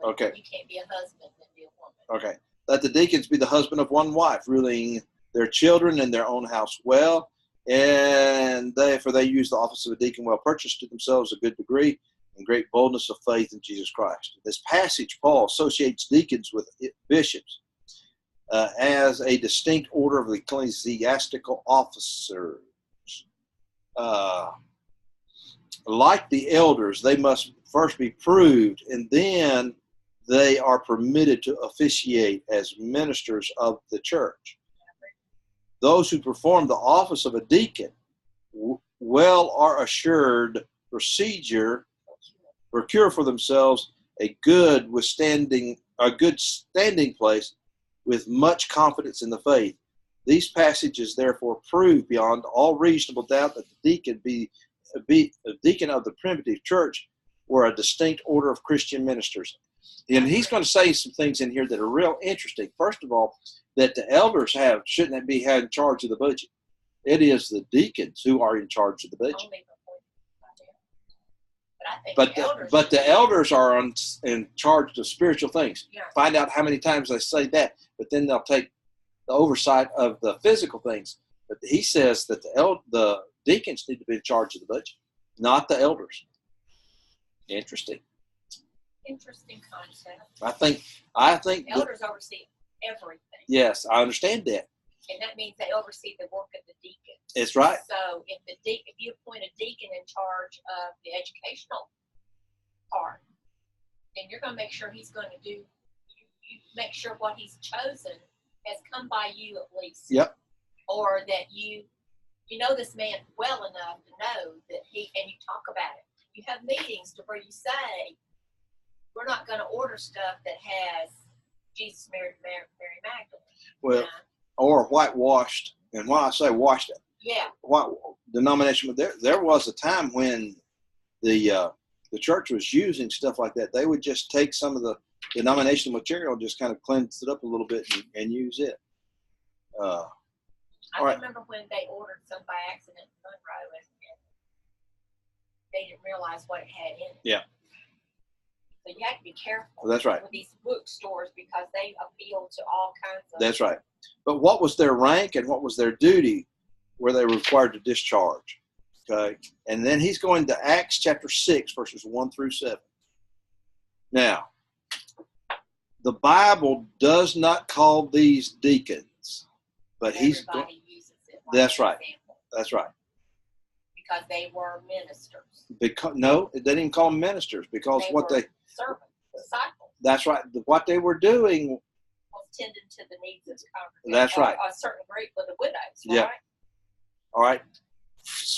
Okay. You can't be a husband and be a woman. Okay. Let the deacons be the husband of one wife, ruling their children and their own house well. And for they use the office of a deacon well purchased to themselves a good degree and great boldness of faith in Jesus Christ. This passage, Paul associates deacons with bishops as a distinct order of ecclesiastical officers. Like the elders, they must first be proved, and then they are permitted to officiate as ministers of the church. Those who perform the office of a deacon well are assured procure for themselves a good standing place with much confidence in the faith. These passages therefore prove beyond all reasonable doubt that the deacon be a deacon of the primitive church were a distinct order of Christian ministers. And he's going to say some things in here that are real interesting. First of all, that the elders shouldn't be in charge of the budget. It is the deacons who are in charge of the budget. But the elders are in charge of spiritual things. Yeah. Find out how many times they say that, but then they'll take the oversight of the physical things. But he says that the deacons need to be in charge of the budget, not the elders. Interesting concept. I think Elders oversee everything. Yes, I understand that. And that means they oversee the work of the deacons. It's right. So if you appoint a deacon in charge of the educational part, then you're going to make sure he's going to do. You make sure what he's chosen has come by you at least. Yep. Or that you know this man well enough to know that and you talk about it. You have meetings to where you say, we're not going to order stuff that has Jesus married Mary Magdalene. Well, or whitewashed. And when I say washed, yeah, what denomination? There was a time when the church was using stuff like that. They would just take some of the denominational material and just kind of cleanse it up a little bit and use it. I remember when they ordered some by accident in Monroe and they didn't realize what it had in it. Yeah. So you have to be careful. That's right. With these bookstores because they appeal to all kinds of. That's right. But what was their rank and what was their duty were they required to discharge? Okay. And then he's going to Acts chapter 6, verses 1 through 7. Now, the Bible does not call these deacons, but everybody uses it. That's right. Example, that's right. because they were ministers. No, they didn't call them ministers because servants, disciples. That's right. What they were doing was tending to the needs of the congregation. That's right. A certain group of the widows, right? Yeah. All right.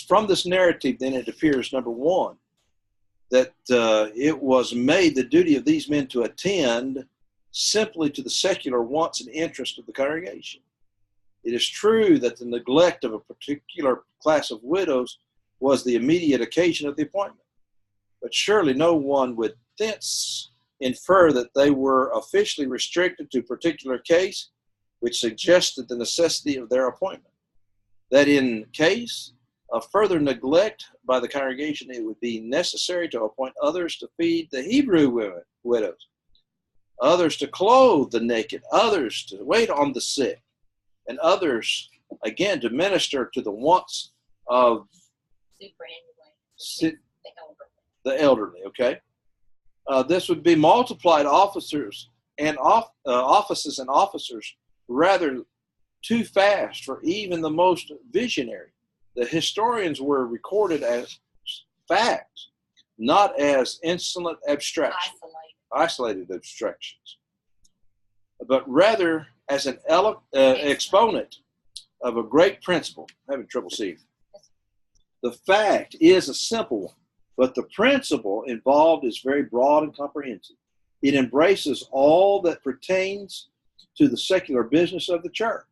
From this narrative, then it appears, number one, that it was made the duty of these men to attend simply to the secular wants and interests of the congregation. It is true that the neglect of a particular class of widows was the immediate occasion of the appointment, but surely no one would thence infer that they were officially restricted to a particular case, which suggested the necessity of their appointment. That in case of further neglect by the congregation, it would be necessary to appoint others to feed the Hebrew widows, others to clothe the naked, others to wait on the sick, and others, again, to minister to the wants of the elderly, okay? This would be multiplied officers and offices and officers rather too fast for even the most visionary. The historians were recorded as facts, not as insolent abstractions, isolated abstractions, but rather as an exponent of a great principle. I'm having trouble seeing. The fact is a simple one, but the principle involved is very broad and comprehensive. It embraces all that pertains to the secular business of the church.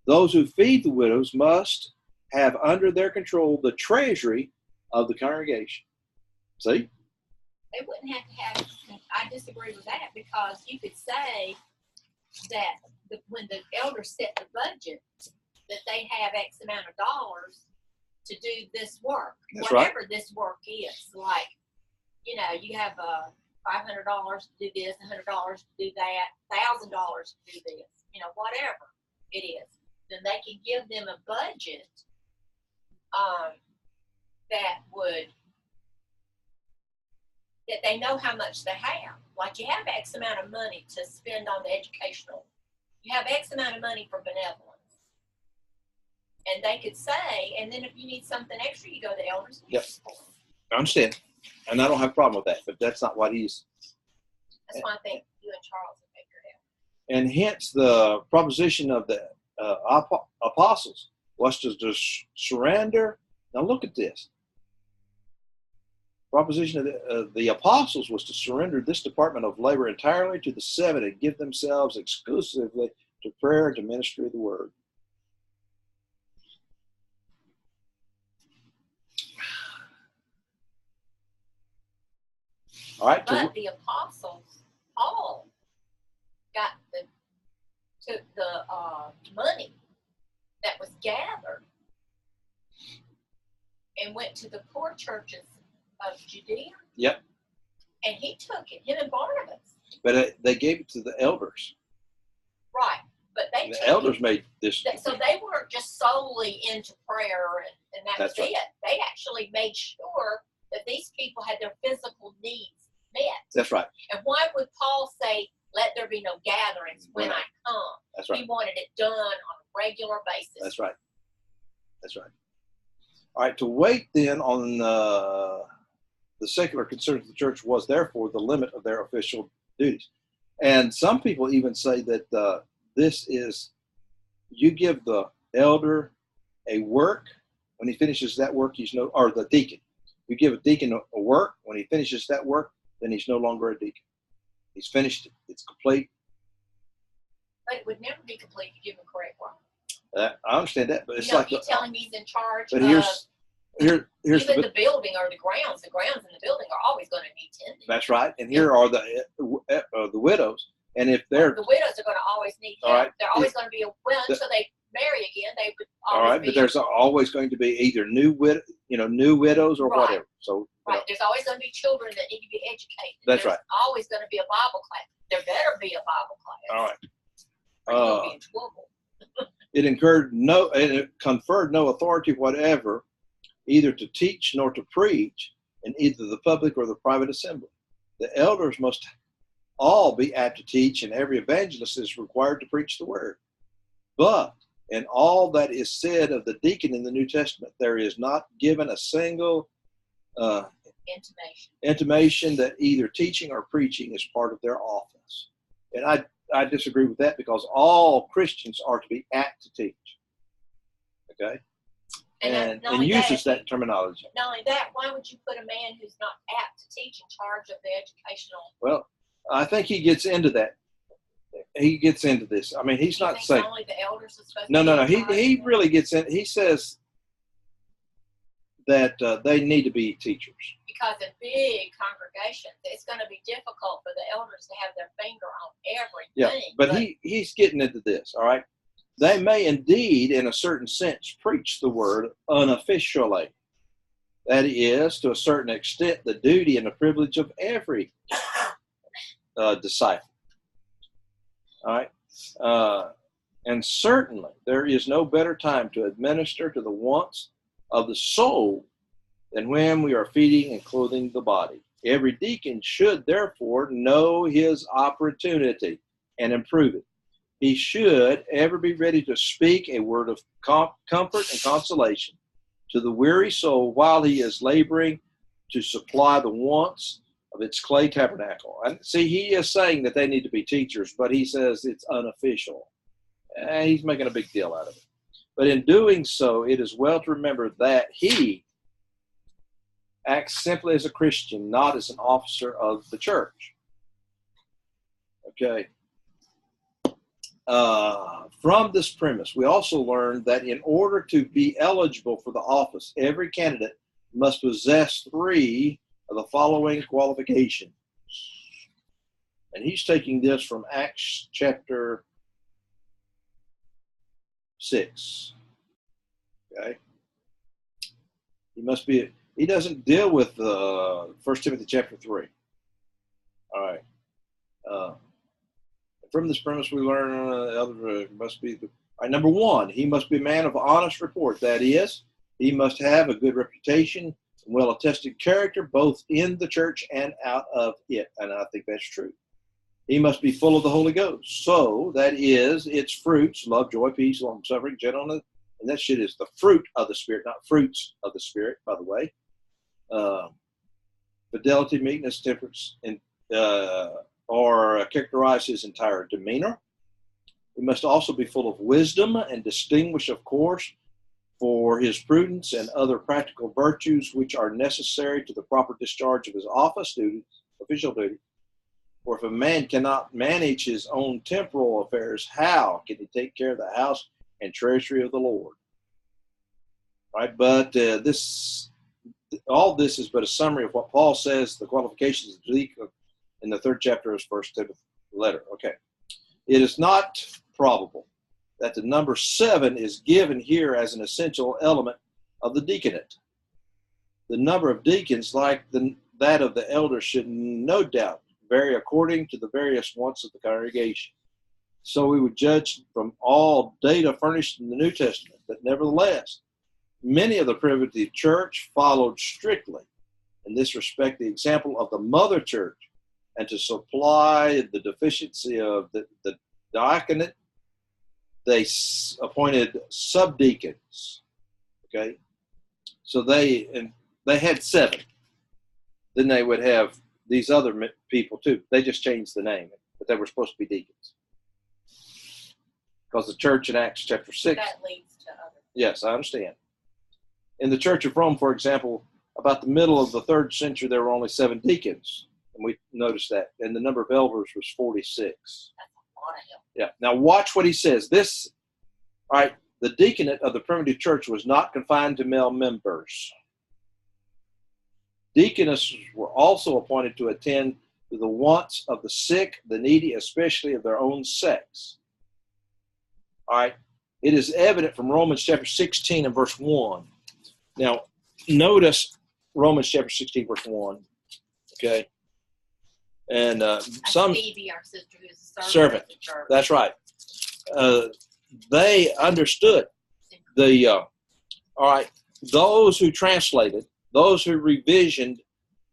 Those who feed the widows must have under their control the treasury of the congregation. See? They wouldn't have to have, I disagree with that, because you could say that when the elders set the budget, that they have X amount of dollars to do this work, That's whatever right. this work is. Like, you know, you have $500 to do this, $100 to do that, $1,000 to do this, you know, whatever it is. Then they can give them a budget that they know how much they have. Like, you have X amount of money to spend on the educational. You have X amount of money for benevolence. And they could say, and then if you need something extra, you go to the elders and Yep. ask for it. I understand. And I don't have a problem with that, but that's not what he's. That's why I think you and Charles will figure it out. And hence the proposition of the apostles was to just surrender. Now look at this. Proposition of the apostles was to surrender this department of labor entirely to the 7 and give themselves exclusively to prayer and to ministry of the word. All right. But the apostles, Paul, took the money that was gathered and went to the poor churches of Judea. Yep. And he took it, him and Barnabas. But they gave it to the elders. Right. But The elders made this. So they weren't just solely into prayer and that That's was right. it. They actually made sure that these people had their physical needs met. That's right. And why would Paul say, let there be no gatherings when Right. I come? That's right. He wanted it done on a regular basis. That's right. That's right. All right. To wait then on the secular concerns of the church was therefore the limit of their official duties. And some people even say that this is, you give the elder a work. When he finishes that work, or the deacon. You give a deacon a work. When he finishes that work, then he's no longer a deacon. He's finished it. It's complete. But it would never be complete if you give him correct work. I understand that, but it's You know, like. you tell him he's in charge But of here's even the building or the grounds. The grounds in the building are always going to need tending. That's right. And here are the widows. And if they're The widows are going to always need help. All right. They're always going to be until they marry again. They would always all right, be but there's always going to be either new widows or Right. whatever. So right. There's always going to be children that need to be educated. That's There's right. always going to be a Bible class. There better be a Bible class. all right. Or you're going to be in trouble. It conferred no authority whatever, either to teach nor to preach in either the public or the private assembly. The elders must all be apt to teach, and every evangelist is required to preach the word. But in all that is said of the deacon in the New Testament, there is not given a single intimation that either teaching or preaching is part of their office. And I disagree with that, because all Christians are to be apt to teach. Okay? And uses that terminology. Not only that, why would you put a man who's not apt to teach in charge of the educational? Well, I think he gets into that he gets into this. I mean, he's not saying only the elders are supposed no. to He really gets in. He says that they need to be teachers. Because in big congregations, it's going to be difficult for the elders to have their finger on everything. Yeah, but he's getting into this. All right, they may indeed, in a certain sense, preach the word unofficially. That is, to a certain extent, the duty and the privilege of every disciple. All right, and certainly there is no better time to administer to the wants of the soul than when we are feeding and clothing the body. Every deacon should therefore know his opportunity and improve it. He should ever be ready to speak a word of comfort and consolation to the weary soul while he is laboring to supply the wants of its clay tabernacle. And see, he is saying that they need to be teachers, but he says it's unofficial. He's making a big deal out of it. But in doing so, it is well to remember that he acts simply as a Christian, not as an officer of the church. Okay. From this premise, we also learned that in order to be eligible for the office, every candidate must possess 3 of the following qualifications. And he's taking this from Acts chapter 6. Okay. He doesn't deal with 1 Timothy chapter 3. All right. From this premise, we learn must be number 1. He must be a man of honest report. That is, he must have a good reputation and well-attested character, both in the church and out of it. And I think that's true. He must be full of the Holy Ghost. So that is its fruits: love, joy, peace, long-suffering, gentleness. And that shit is the fruit of the Spirit, not fruits of the Spirit, by the way. Fidelity, meekness, temperance, and or characterize his entire demeanor. He must also be full of wisdom and distinguished, of course, for his prudence and other practical virtues which are necessary to the proper discharge of his office duty, official duty. For if a man cannot manage his own temporal affairs, how can he take care of the house and treasury of the Lord? Right, but all this is but a summary of what Paul says the qualifications of deacon in the 3rd chapter of his 1 Timothy letter. Okay, it is not probable that the number 7 is given here as an essential element of the deaconate. The number of deacons, like that of the elders, should no doubt vary according to the various wants of the congregation. So we would judge from all data furnished in the New Testament. But nevertheless, many of the primitive church followed strictly, in this respect, the example of the mother church, and to supply the deficiency of the diaconate, they appointed subdeacons. Okay, so they had 7. Then they would have these other people too. They just changed the name, but they were supposed to be deacons. Because the church in Acts chapter 6. That leads to others. Yes, I understand. In the Church of Rome, for example, about the middle of the 3rd century, there were only 7 deacons. And we noticed that. And the number of elders was 46. That's a lot of help. Yeah. Now watch what he says. All right, the deaconate of the primitive church was not confined to male members. Deaconesses were also appointed to attend to the wants of the sick, the needy, especially of their own sex. All right. It is evident from Romans chapter 16 and verse 1. Now, notice Romans chapter 16, verse 1. Okay. And some Phoebe, our sister, who is a servant. That's right. They understood all right, those who translated, those who revisioned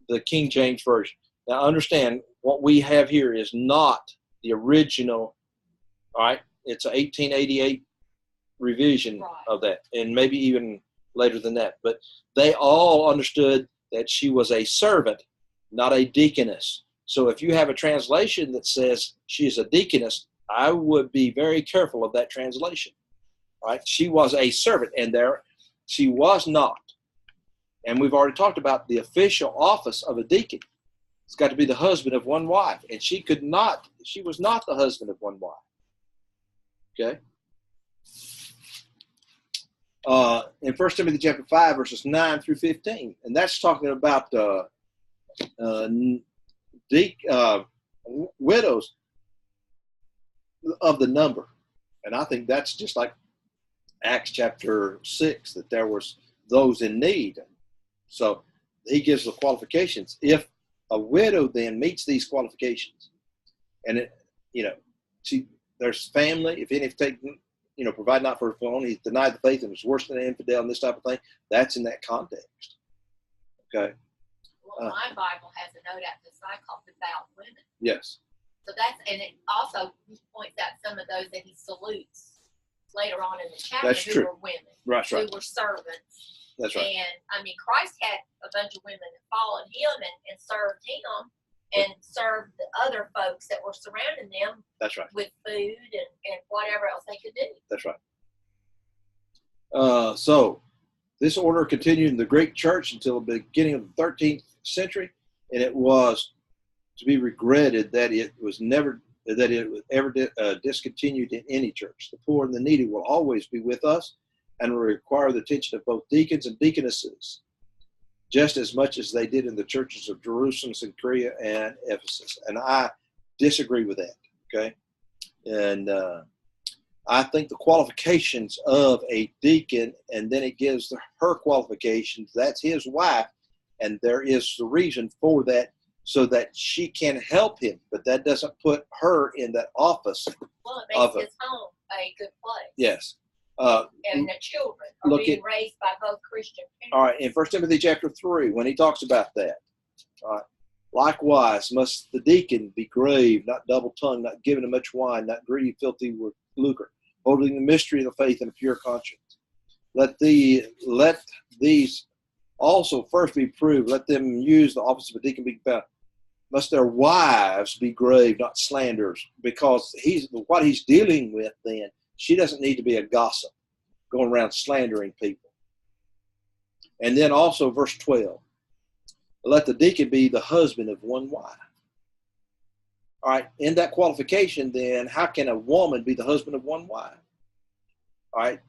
the King James Version. Now, understand, what we have here is not the original, all right? It's an 1888 revision of that, and maybe even later than that. But they all understood that she was a servant, not a deaconess. So if you have a translation that says she is a deaconess, I would be very careful of that translation. Right? She was a servant, and there she was not. And we've already talked about the official office of a deacon. It's got to be the husband of one wife. And she was not the husband of one wife. Okay? In 1 Timothy chapter 5, verses 9 through 15. And that's talking about widows of the number. And I think that's just like Acts chapter 6, that there was those in need. So he gives the qualifications. If a widow then meets these qualifications, and there's family, if any have taken, provide not for his own, he's denied the faith and is worse than an infidel and this type of thing, that's in that context. Okay. Well, my Bible has a note out the side called Devout Women. Yes. So and it also points out some of those that he salutes later on in the chapter. That's who true. were women. Right. Who were servants. That's right. And Christ had a bunch of women that followed him and served him and served the other folks that were surrounding them. That's right. With food and whatever else they could do. That's right. So this order continued in the Greek church until the beginning of the 13th century, and it was to be regretted that it was ever discontinued in any church. The poor and the needy will always be with us and will require the attention of both deacons and deaconesses, just as much as they did in the churches of Jerusalem, Cenchrea, and Ephesus. And I disagree with that, okay? And I think the qualifications of a deacon, and then it gives her qualifications, that's his wife, and there is the reason for that, so that she can help him, but that doesn't put her in that office. Well, it makes his home a good place. Yes. And the children are being raised by both Christian parents. All right, in 1 Timothy chapter 3, when he talks about that, all right, likewise must the deacon be grave, not double-tongued, not given to much wine, not greedy, filthy with lucre, holding the mystery of the faith in a pure conscience. Let these also first be proved. Let them use the office of a deacon be found. Must their wives be grave, not slanderers, because what he's dealing with then, she doesn't need to be a gossip, going around slandering people. And then also verse 12, let the deacon be the husband of one wife. All right, in that qualification then, how can a woman be the husband of one wife? All right,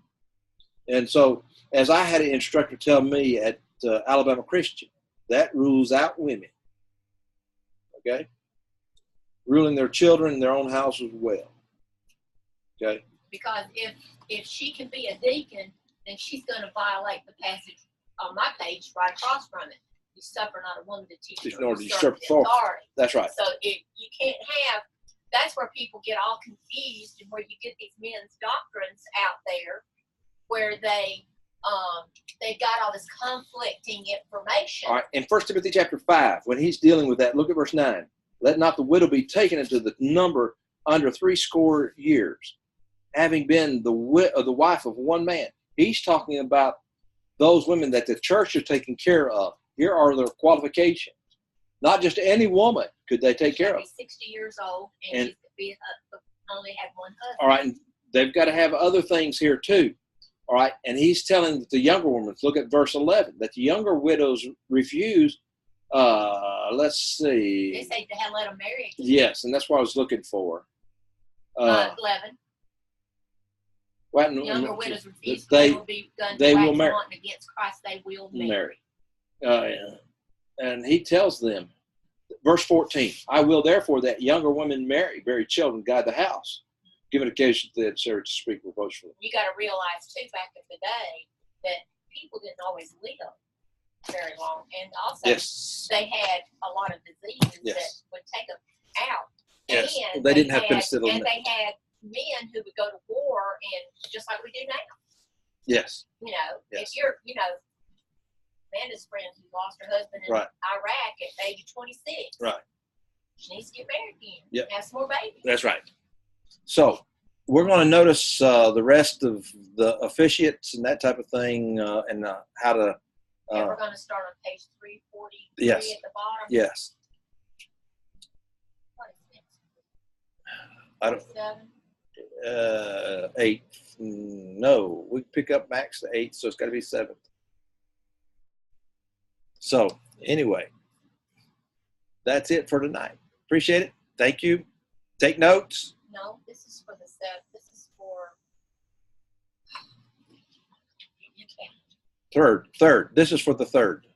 and so as I had an instructor tell me at Alabama Christian, that rules out women. Okay, ruling their children in their own house as well. Okay. Because if she can be a deacon, then she's going to violate the passage on my page right across from it. You suffer not a woman to teach you to usurp authority. That's right. So you can't have. That's where people get all confused, and where you get these men's doctrines out there, where they've got all this conflicting information. All right. In 1 Timothy chapter 5, when he's dealing with that, look at verse 9. Let not the widow be taken into the number under 80 years, having been the wife of one man. He's talking about those women that the church is taking care of. Here are their qualifications. Not just any woman could they take care of. 60 years old and only have one husband. All right, and they've got to have other things here too. All right, and he's telling the younger women, look at verse 11, that the younger widows refuse. Let's see. They say to let them marry again. Yes, and that's what I was looking for. 11. Younger widows refuse. They will be done. They will marry against Christ. They will marry. And he tells them, verse 14, I will therefore that younger women marry, bear children, guide the house, give an occasion to the absurd to speak reproachfully. You got to realize too, back in the day, that people didn't always live very long, and also they had a lot of diseases that would take them out. Yes, and they didn't have penicillin. And they had men who would go to war, and just like we do now. Yes. If you're, Amanda's friend who lost her husband in Iraq at age 26. Right. She needs to get married again. Yep. Have some more babies. That's right. So we're going to notice the rest of the officiates and that type of thing, and how to. And we're going to start on page 343 at the bottom. Yes. What is it? I don't. 8. No, we pick up max to 8, so it's got to be 7. So anyway, that's it for tonight. Appreciate it. Thank you. Take notes. No, this is for the set. This is for. You can't. Third. This is for the third.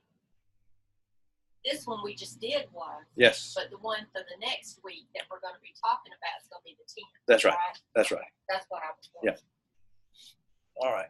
This one we just did was. Yes. But the one for the next week that we're going to be talking about is going to be the 10th. That's right. That's right. That's what I was. Yeah. All right.